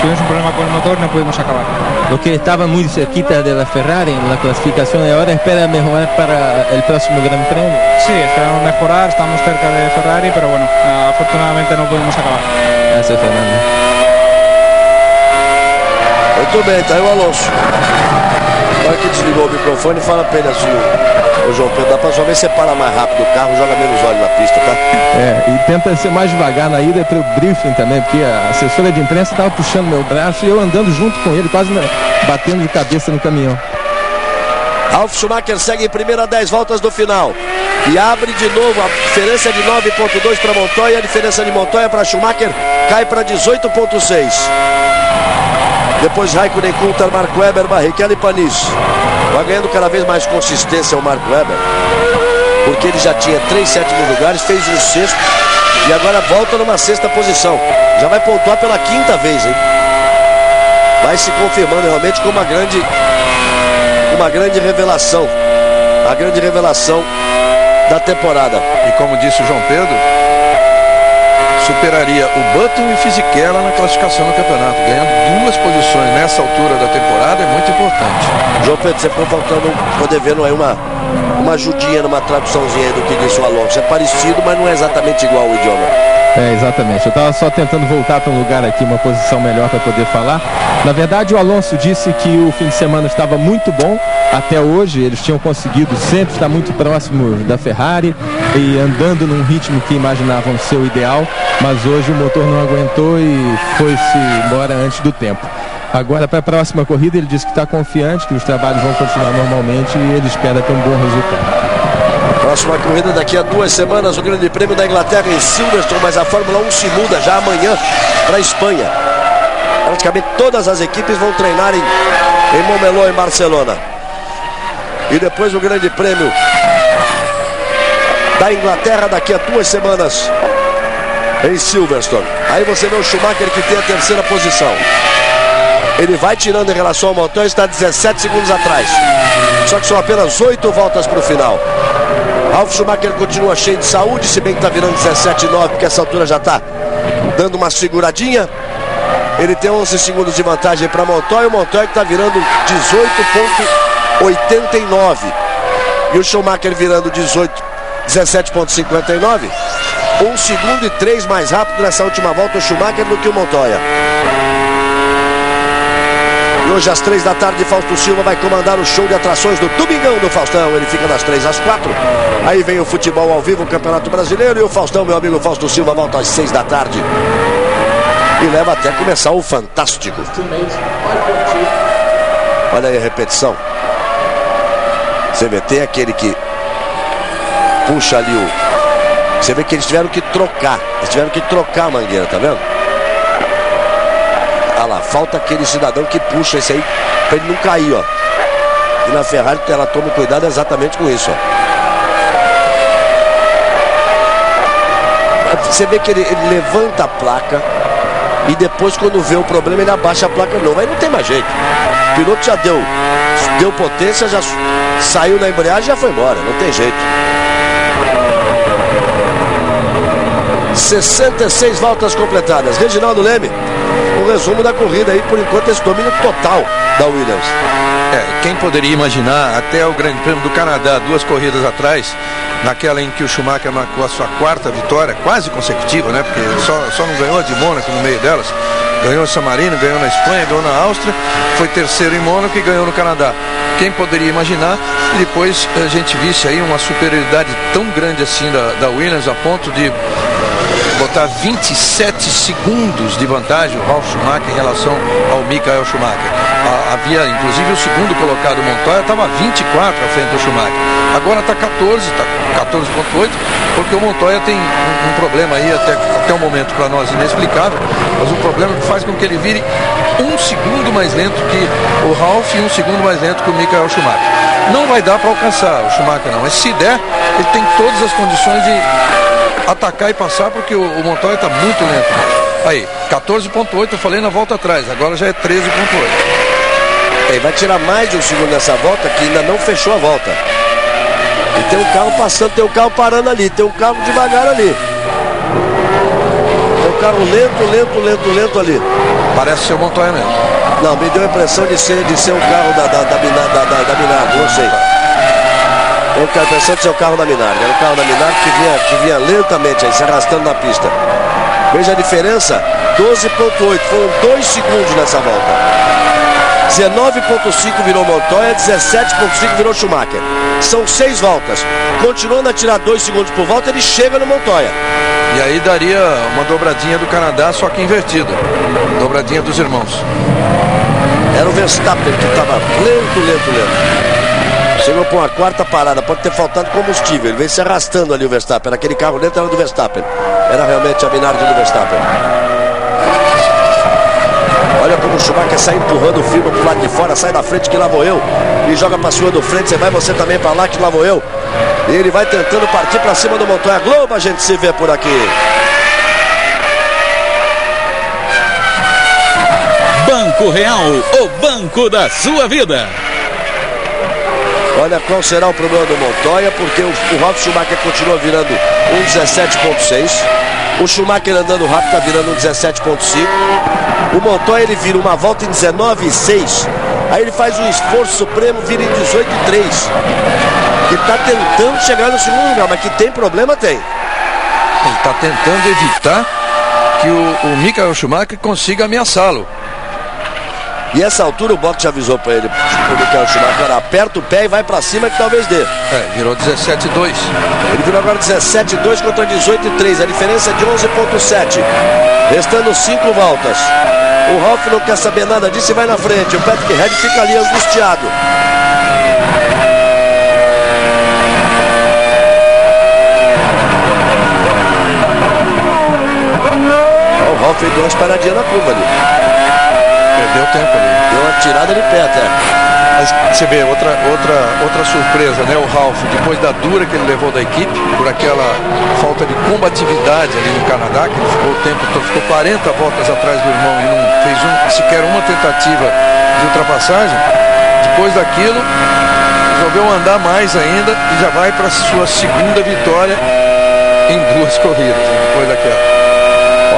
tuvimos un problema con el motor y no pudimos acabar. Lo que estaba muy cerquita de la Ferrari en la clasificación y ahora espera mejorar para el próximo Gran Premio. Sí, esperamos mejorar, estamos cerca de Ferrari, pero bueno, afortunadamente no pudimos acabar. Gracias, Fernando. Muito bem, tá aí o Alonso. Agora que desligou o microfone, fala pra ele assim, ô João Pedro, dá pra só ver se você para mais rápido o carro, joga menos óleo na pista, tá? E tenta ser mais devagar na ida pro briefing também, porque a assessora de imprensa estava puxando meu braço e eu andando junto com ele, quase batendo de cabeça no caminhão. Ralf Schumacher segue em primeira 10 voltas do final. E abre de novo, a diferença de 9.2 para Montoya, a diferença de Montoya para Schumacher cai para 18.6. Depois Raikkonen, Coulthard, Mark Webber, Barrichello e Panis. Vai ganhando cada vez mais consistência o Mark Webber, porque ele já tinha 3 sétimos lugares, fez um 6º e agora volta numa 6ª posição. Já vai pontuar pela 5ª vez, hein? Vai se confirmando realmente como uma grande revelação. A grande revelação da temporada. E como disse o João Pedro, superaria o Button e Fisichella na classificação do campeonato. Ganhando 2 posições nessa altura da temporada é muito importante. João Pedro, você ficou faltando, poder vendo aí uma ajudinha numa traduçãozinha aí do que disse o Alonso. É parecido, mas não é exatamente igual o idioma. Exatamente. Eu estava só tentando voltar para um lugar aqui, uma posição melhor para poder falar. Na verdade, o Alonso disse que o fim de semana estava muito bom. Até hoje, eles tinham conseguido sempre estar muito próximo da Ferrari e andando num ritmo que imaginavam ser o ideal. Mas hoje o motor não aguentou e foi-se embora antes do tempo. Agora, para a próxima corrida, ele disse que está confiante, que os trabalhos vão continuar normalmente e ele espera ter um bom resultado. Próxima corrida daqui a 2 semanas, o Grande Prêmio da Inglaterra em Silverstone, mas a Fórmula 1 se muda já amanhã para a Espanha. Praticamente todas as equipes vão treinar em Montmeló, em Barcelona. E depois o Grande Prêmio da Inglaterra daqui a 2 semanas em Silverstone. Aí você vê o Schumacher que tem a terceira posição. Ele vai tirando em relação ao Montoya, está 17 segundos atrás. Só que são apenas 8 voltas para o final. Ralf Schumacher continua cheio de saúde, se bem que está virando 17,9, porque essa altura já está dando uma seguradinha. Ele tem 11 segundos de vantagem para Montoya. O Montoya que está virando 18,89. E o Schumacher virando 17,59. 1 segundo e 3 mais rápido nessa última volta o Schumacher do que o Montoya. E hoje às 3 da tarde Fausto Silva vai comandar o show de atrações do Domingão do Faustão. Ele fica das 3 às 4. Aí vem o futebol ao vivo, o Campeonato Brasileiro. E o Faustão, meu amigo Fausto Silva, volta às 6 da tarde. E leva até começar o Fantástico. Olha aí a repetição. Você vê, tem aquele que puxa ali o... Você vê que eles tiveram que trocar. Eles tiveram que trocar a mangueira, tá vendo? Ah lá, falta aquele cidadão que puxa esse aí pra ele não cair, ó. E na Ferrari ela toma cuidado exatamente com isso, ó. Você vê que ele levanta a placa e depois quando vê o problema ele abaixa a placa de novo. Aí não tem mais jeito. O piloto já deu potência, já saiu na embreagem e já foi embora. Não tem jeito. 66 voltas completadas. Reginaldo Leme, o resumo da corrida aí, por enquanto, esse domínio total da Williams. Quem poderia imaginar, até o Grande Prêmio do Canadá, 2 corridas atrás, naquela em que o Schumacher marcou a sua 4ª vitória, quase consecutiva, né? Porque só não ganhou a de Mônaco no meio delas. Ganhou em San Marino, ganhou na Espanha, ganhou na Áustria, foi terceiro em Mônaco e ganhou no Canadá. Quem poderia imaginar que depois a gente visse aí uma superioridade tão grande assim da Williams, a ponto de botar 27 segundos de vantagem o Ralf Schumacher em relação ao Michael Schumacher. Havia, inclusive, o segundo colocado, o Montoya, estava 24 à frente do Schumacher. Agora está 14, está 14,8, porque o Montoya tem um problema aí, até o momento para nós inexplicável, mas um problema que faz com que ele vire 1 segundo mais lento que o Ralf e 1 segundo mais lento que o Michael Schumacher. Não vai dar para alcançar o Schumacher não, mas se der, ele tem todas as condições de atacar e passar, porque o Montoya está muito lento. Aí, 14,8, eu falei na volta atrás, agora já é 13,8. Vai tirar mais de 1 segundo nessa volta, que ainda não fechou a volta. E tem um carro passando, tem um carro parando ali, tem um carro devagar ali. Tem um carro lento ali. Parece ser o Montoya mesmo. Não, me deu a impressão de ser um carro da Minardi, não sei. Eu tenho a impressão de ser o carro da Minardi. Era o carro da Minardi que vinha lentamente aí, se arrastando na pista. Veja a diferença, 12,8, foram 2 segundos nessa volta. 19,5 virou Montoya, 17,5 virou Schumacher. São 6 voltas. Continuando a tirar 2 segundos por volta, ele chega no Montoya. E aí daria uma dobradinha do Canadá, só que invertida. Dobradinha dos irmãos. Era o Verstappen que estava lento. Chegou para uma 4ª parada, pode ter faltado combustível. Ele veio se arrastando ali o Verstappen. Aquele carro lento era do Verstappen. Era realmente a Minardi do Verstappen. Olha como o Schumacher sai empurrando o Firmo pro lado de fora, sai da frente que lá vou eu. E joga pra cima do frente, você também pra lá que lá vou eu. E ele vai tentando partir pra cima do Montoya. Globo, a gente se vê por aqui. Banco Real, o banco da sua vida. Olha qual será o problema do Montoya, porque o Ralf Schumacher continua virando um 17,6. O Schumacher andando rápido está virando um 17,5. O Montoya ele vira uma volta em 19,6. Aí ele faz um esforço supremo, vira em 18,3. Ele está tentando chegar no segundo lugar, mas que tem problema, tem. Ele está tentando evitar que o Michael Schumacher consiga ameaçá-lo. E essa altura o Box já avisou para ele, o Michael Schumacher, aperta o pé e vai para cima que talvez dê. Virou 17,2. Ele virou agora 17,2 contra 18,3, a diferença é de 11,7. Restando 5 voltas. O Ralf não quer saber nada disso e vai na frente. O Patrick Head fica ali angustiado. O Ralf deu uma esparadinha na curva ali. Perdeu tempo ali. Deu uma tirada de pé até. Mas você vê, outra outra surpresa, né? O Ralf, depois da dura que ele levou da equipe, por aquela falta de combatividade ali no Canadá, que ele ficou o tempo todo, ficou 40 voltas atrás do irmão e não fez sequer uma tentativa de ultrapassagem. Depois daquilo, resolveu andar mais ainda e já vai para a sua segunda vitória em 2 corridas, depois daquela.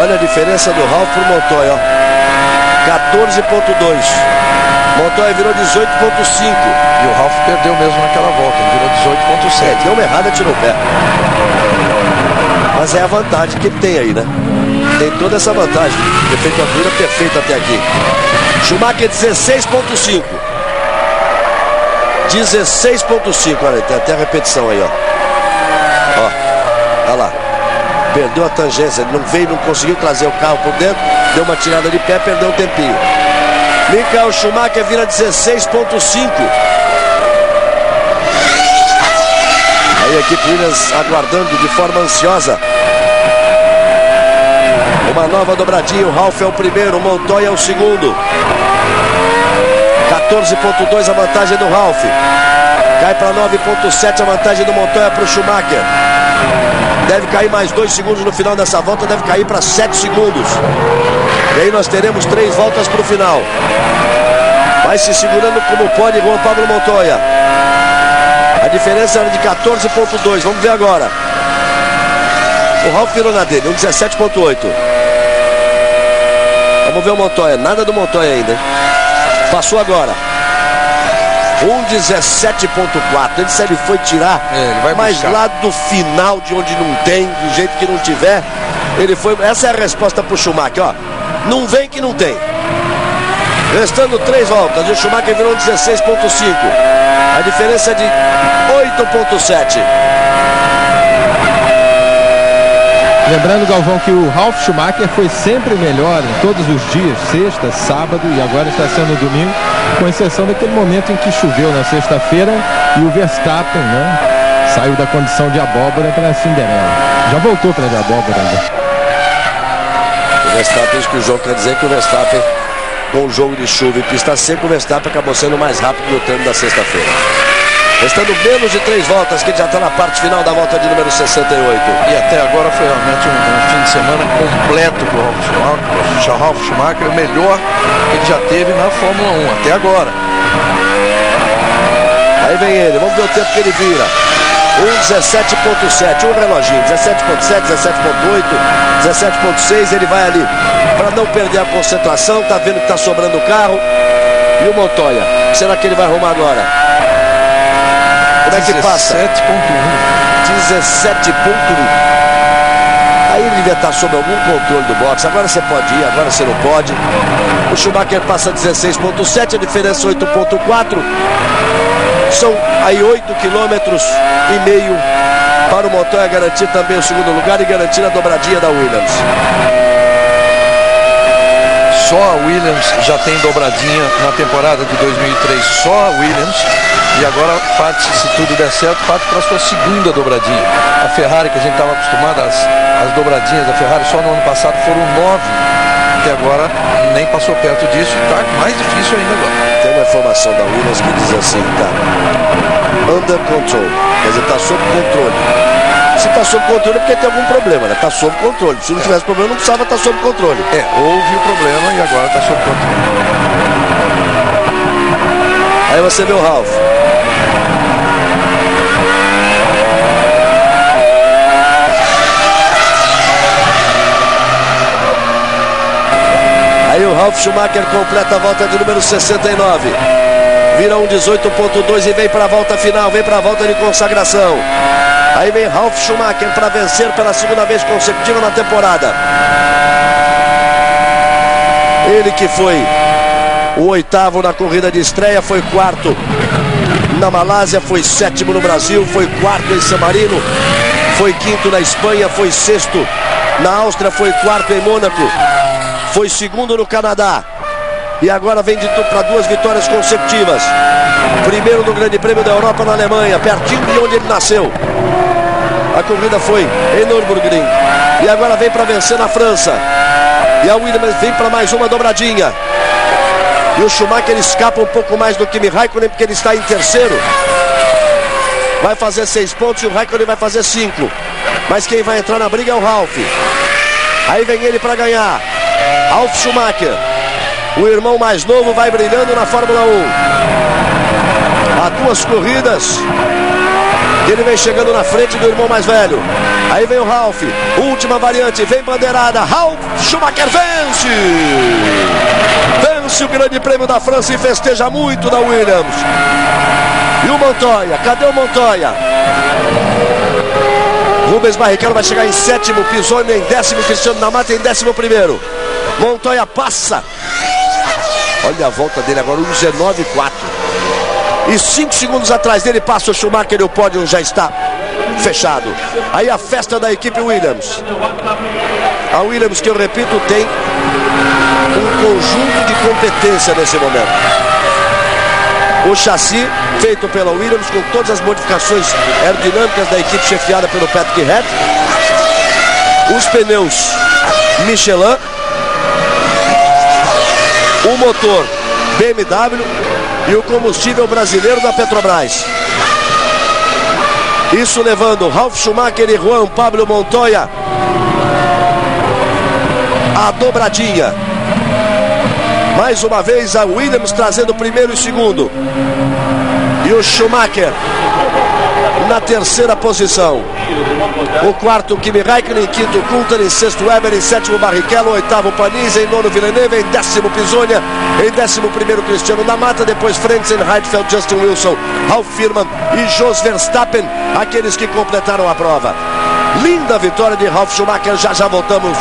Olha a diferença do Ralf pro Montoya, ó. 14.2. Montoya virou 18.5. E o Ralf perdeu mesmo naquela volta, ele virou 18.7. Deu uma errada, tirou o pé. Mas é a vantagem que ele tem aí, né? Tem toda essa vantagem. Ter feito a corrida perfeita até aqui. Schumacher 16.5. 16.5, olha, tem até a repetição aí, ó. Ó, olha lá. Perdeu a tangência, ele não veio, não conseguiu trazer o carro por dentro, deu uma tirada de pé, perdeu um tempinho. Michael Schumacher vira 16.5. Aí a equipe Williams aguardando de forma ansiosa uma nova dobradinha. O Ralf é o primeiro, o Montoya é o segundo. 14.2 a vantagem do Ralf. Cai para 9.7 a vantagem do Montoya para o Schumacher. Deve cair mais 2 segundos no final dessa volta, deve cair para 7 segundos. E aí nós teremos 3 voltas para o final. Vai se segurando como pode Juan Pablo Montoya. A diferença era de 14.2, vamos ver agora. O Ralf virou na dele, 17.8. Vamos ver o Montoya, nada do Montoya ainda, hein? Passou agora. 17.4. Se ele foi tirar, ele vai mas buscar lá do final, de onde não tem, do jeito que não tiver, ele foi. Essa é a resposta pro Schumacher, ó. Não vem que não tem. Restando 3 voltas, o Schumacher virou 16.5. A diferença é de 8.7. Lembrando, Galvão, que o Ralf Schumacher foi sempre melhor em todos os dias, sexta, sábado e agora está sendo domingo, com exceção daquele momento em que choveu na sexta-feira e o Verstappen, né, saiu da condição de abóbora para a Cinderela. Já voltou para a de abóbora, né? O Verstappen, que o jogo quer dizer que o Verstappen, com o jogo de chuva e pista seca, o Verstappen acabou sendo mais rápido no treino da sexta-feira. Restando menos de 3 voltas, que ele já está na parte final da volta de número 68. E até agora foi realmente um fim de semana completo para o Ralf Schumacher, o melhor que ele já teve na Fórmula 1, até agora. Aí vem ele, vamos ver o tempo que ele vira. 17.7, um reloginho, 17.7, 17.8, 17.6, ele vai ali para não perder a concentração, tá vendo que tá sobrando o carro. E o Montoya, será que ele vai arrumar agora? Como é que passa? 17.1. 17.1. Aí ele devia estar sob algum controle do boxe. Agora você pode ir, agora você não pode. O Schumacher passa 16.7, a diferença 8.4. São aí 8,5 quilômetros para o Montoya garantir também o segundo lugar e garantir a dobradinha da Williams. Só a Williams já tem dobradinha na temporada de 2003, só a Williams. E agora parte, se tudo der certo, parte para a sua segunda dobradinha. A Ferrari, que a gente estava acostumado, as dobradinhas da Ferrari só no ano passado foram 9. Até agora nem passou perto disso e está mais difícil ainda agora. Tem uma informação da Williams que diz assim, tá under control, quer dizer, está sob controle. Se está sob controle é porque tem algum problema, né? Está sob controle. Se não tivesse problema, não precisava estar sob controle. Houve o problema e agora está sob controle. Aí você vê o Ralf. Aí o Ralf Schumacher completa a volta de número 69. Vira um 18.2 e vem para a volta final, vem para a volta de consagração. Aí vem Ralf Schumacher para vencer pela segunda vez consecutiva na temporada. Ele que foi o 8º na corrida de estreia, foi 4º na Malásia, foi 7º no Brasil, foi 4º em San Marino, foi 5º na Espanha, foi 6º na Áustria, foi 4º em Mônaco, foi 2º no Canadá. E agora vem para 2 vitórias consecutivas. Primeiro no Grande Prêmio da Europa na Alemanha, pertinho de onde ele nasceu. A corrida foi em Nürburgring. E agora vem para vencer na França. E a Williams vem para mais uma dobradinha. E o Schumacher escapa um pouco mais do Kimi Raikkonen, porque ele está em terceiro. vai fazer 6 pontos e o Raikkonen vai fazer 5. Mas quem vai entrar na briga é o Ralf. Aí vem ele para ganhar. Ralf Schumacher. O irmão mais novo vai brilhando na Fórmula 1. Há 2 corridas. Ele vem chegando na frente do irmão mais velho. Aí vem o Ralf. Última variante. Vem bandeirada. Ralf Schumacher vence. Vence o Grande Prêmio da França e festeja muito da Williams. E o Montoya? Cadê o Montoya? Rubens Barrichello vai chegar em 7º. Pisoni em 10º. Cristiano Namata em 11º. Montoya passa. Olha a volta dele agora. 1:19,4. E 5 segundos atrás dele passa o Schumacher e o pódio já está fechado. Aí a festa da equipe Williams. A Williams, que eu repito, tem um conjunto de competência nesse momento. O chassi feito pela Williams com todas as modificações aerodinâmicas da equipe chefiada pelo Patrick Head. Os pneus Michelin. O motor BMW e o combustível brasileiro da Petrobras. Isso levando Ralf Schumacher e Juan Pablo Montoya a dobradinha. Mais uma vez a Williams trazendo o 1º e 2º. E o Schumacher na 3ª posição. O 4º Kimi Raikkonen, em 5º Coulthard, em 6º Weber, em 7º Barrichello, 8º Panis, em 9º Villeneuve, em 10º Pisonia, em 11º Cristiano Namata, depois Frentzen, Heidfeld, Justin Wilson, Ralf Firman e Jos Verstappen, aqueles que completaram a prova. Linda vitória de Ralf Schumacher. Já voltamos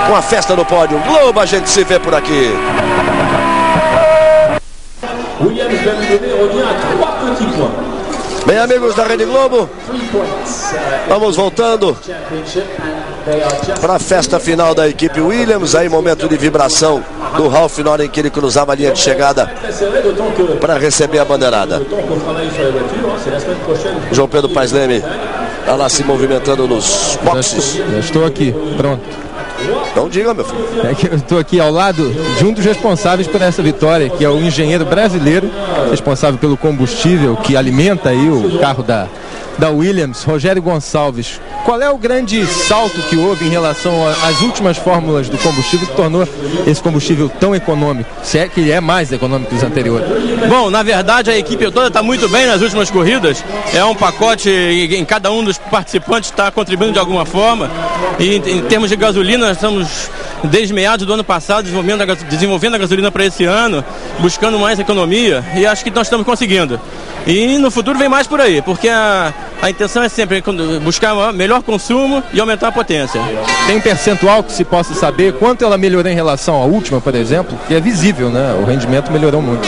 com a festa no pódio. Globo, a gente se vê por aqui. Williams va lui donner revient à 3 petits points. Bem, amigos da Rede Globo, vamos voltando para a festa final da equipe Williams. Aí momento de vibração do Ralf na hora em que ele cruzava a linha de chegada para receber a bandeirada. João Pedro Paes Leme está lá se movimentando nos boxes. Já estou aqui, pronto. Não diga, meu filho. É que eu estou aqui ao lado de um dos responsáveis por essa vitória, que é o engenheiro brasileiro, responsável pelo combustível que alimenta aí o carro da Williams, Rogério Gonçalves. Qual é o grande salto que houve em relação às últimas fórmulas do combustível que tornou esse combustível tão econômico? Se é que ele é mais econômico que os anteriores. Bom, na verdade a equipe toda está muito bem nas últimas corridas. É um pacote em cada um dos participantes está contribuindo de alguma forma. E em termos de gasolina, nós estamos desde meados do ano passado desenvolvendo a gasolina para esse ano, buscando mais economia, e acho que nós estamos conseguindo. E no futuro vem mais por aí, porque a intenção é sempre buscar melhor consumo e aumentar a potência. Tem um percentual que se possa saber quanto ela melhorou em relação à última, por exemplo? Que é visível, né? O rendimento melhorou muito.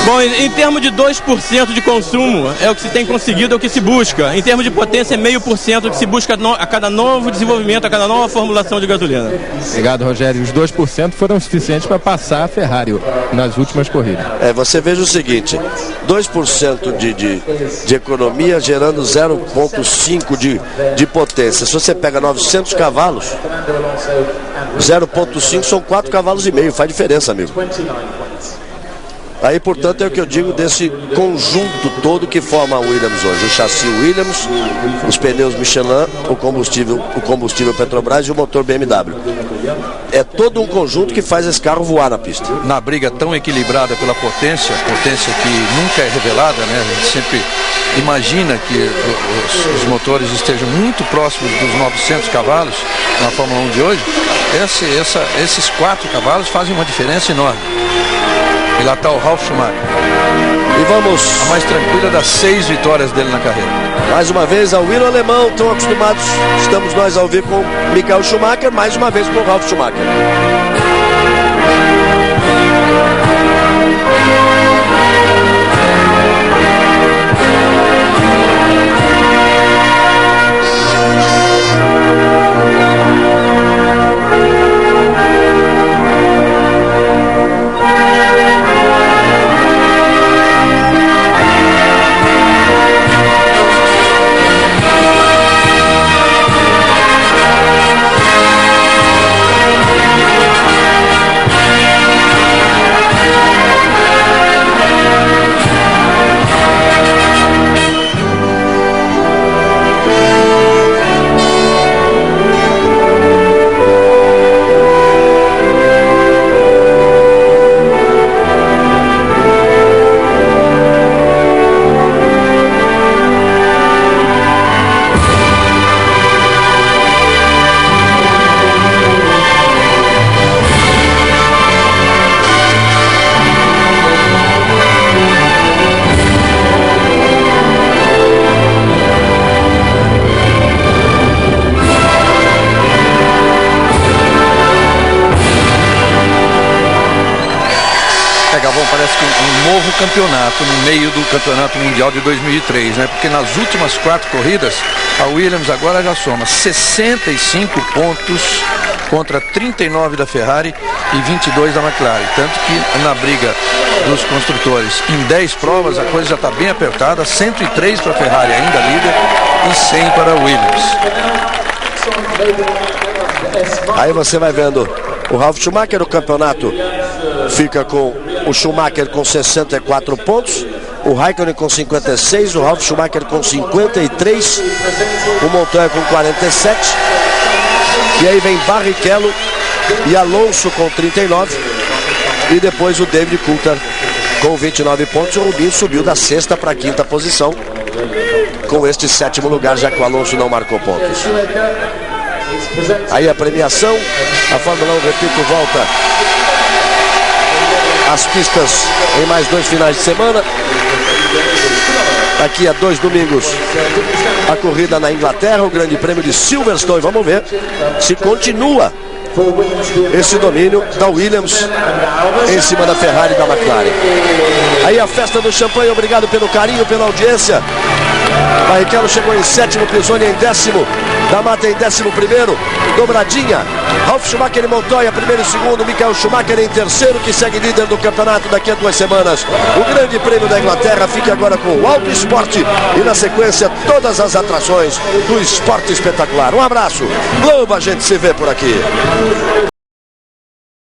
Bom, em termos de 2% de consumo é o que se tem conseguido, é o que se busca. Em termos de potência é 0,5% que se busca a cada novo desenvolvimento, a cada nova formulação de gasolina. Obrigado, Rogério. Os 2% foram suficientes para passar a Ferrari nas últimas corridas. Você veja o seguinte, 2% de economia gerando 0,5% de potência. Se você pega 900 cavalos, 0,5 são 4,5 cavalos, faz diferença, amigo. Aí, portanto, é o que eu digo desse conjunto todo que forma a Williams hoje. O chassi Williams, os pneus Michelin, o combustível Petrobras e o motor BMW. É todo um conjunto que faz esse carro voar na pista. Na briga tão equilibrada pela potência que nunca é revelada, né? A gente sempre imagina que os motores estejam muito próximos dos 900 cavalos na Fórmula 1 de hoje. Esses 4 cavalos fazem uma diferença enorme. E lá está o Ralf Schumacher. E vamos. A mais tranquila das 6 vitórias dele na carreira. Mais uma vez, a Williams alemão, tão acostumados. Estamos nós ao ver com Michael Schumacher, mais uma vez com o Ralf Schumacher. campeonato no meio do campeonato mundial de 2003, né? Porque nas últimas 4 corridas a Williams agora já soma 65 pontos contra 39 da Ferrari e 22 da McLaren, tanto que na briga dos construtores em 10 provas a coisa já está bem apertada, 103 para a Ferrari ainda líder e 100 para a Williams. Aí você vai vendo o Ralf Schumacher, o campeonato fica com o Schumacher com 64 pontos, o Raikkonen com 56, o Ralf Schumacher com 53, o Montoya com 47, e aí vem Barrichello e Alonso com 39, e depois o David Coulthard com 29 pontos. O Rubinho subiu da 6ª para a 5ª posição com este 7º lugar, já que o Alonso não marcou pontos. Aí a premiação, a Fórmula 1, repito, volta às pistas em mais 2 finais de semana. Daqui a 2 domingos a corrida na Inglaterra, o Grande Prêmio de Silverstone. Vamos ver se continua esse domínio da Williams em cima da Ferrari e da McLaren. Aí a festa do champanhe, obrigado pelo carinho, pela audiência. Barrichello chegou em 7º, Pisoni em 10º, D'Amato em 11º, dobradinha. Ralf Schumacher e Montoya, 1º e 2º, Michael Schumacher em 3º, que segue líder do campeonato daqui a 2 semanas. O Grande Prêmio da Inglaterra fica agora com o Auto Esporte e na sequência todas as atrações do esporte espetacular. Um abraço, Globo, a gente se vê por aqui.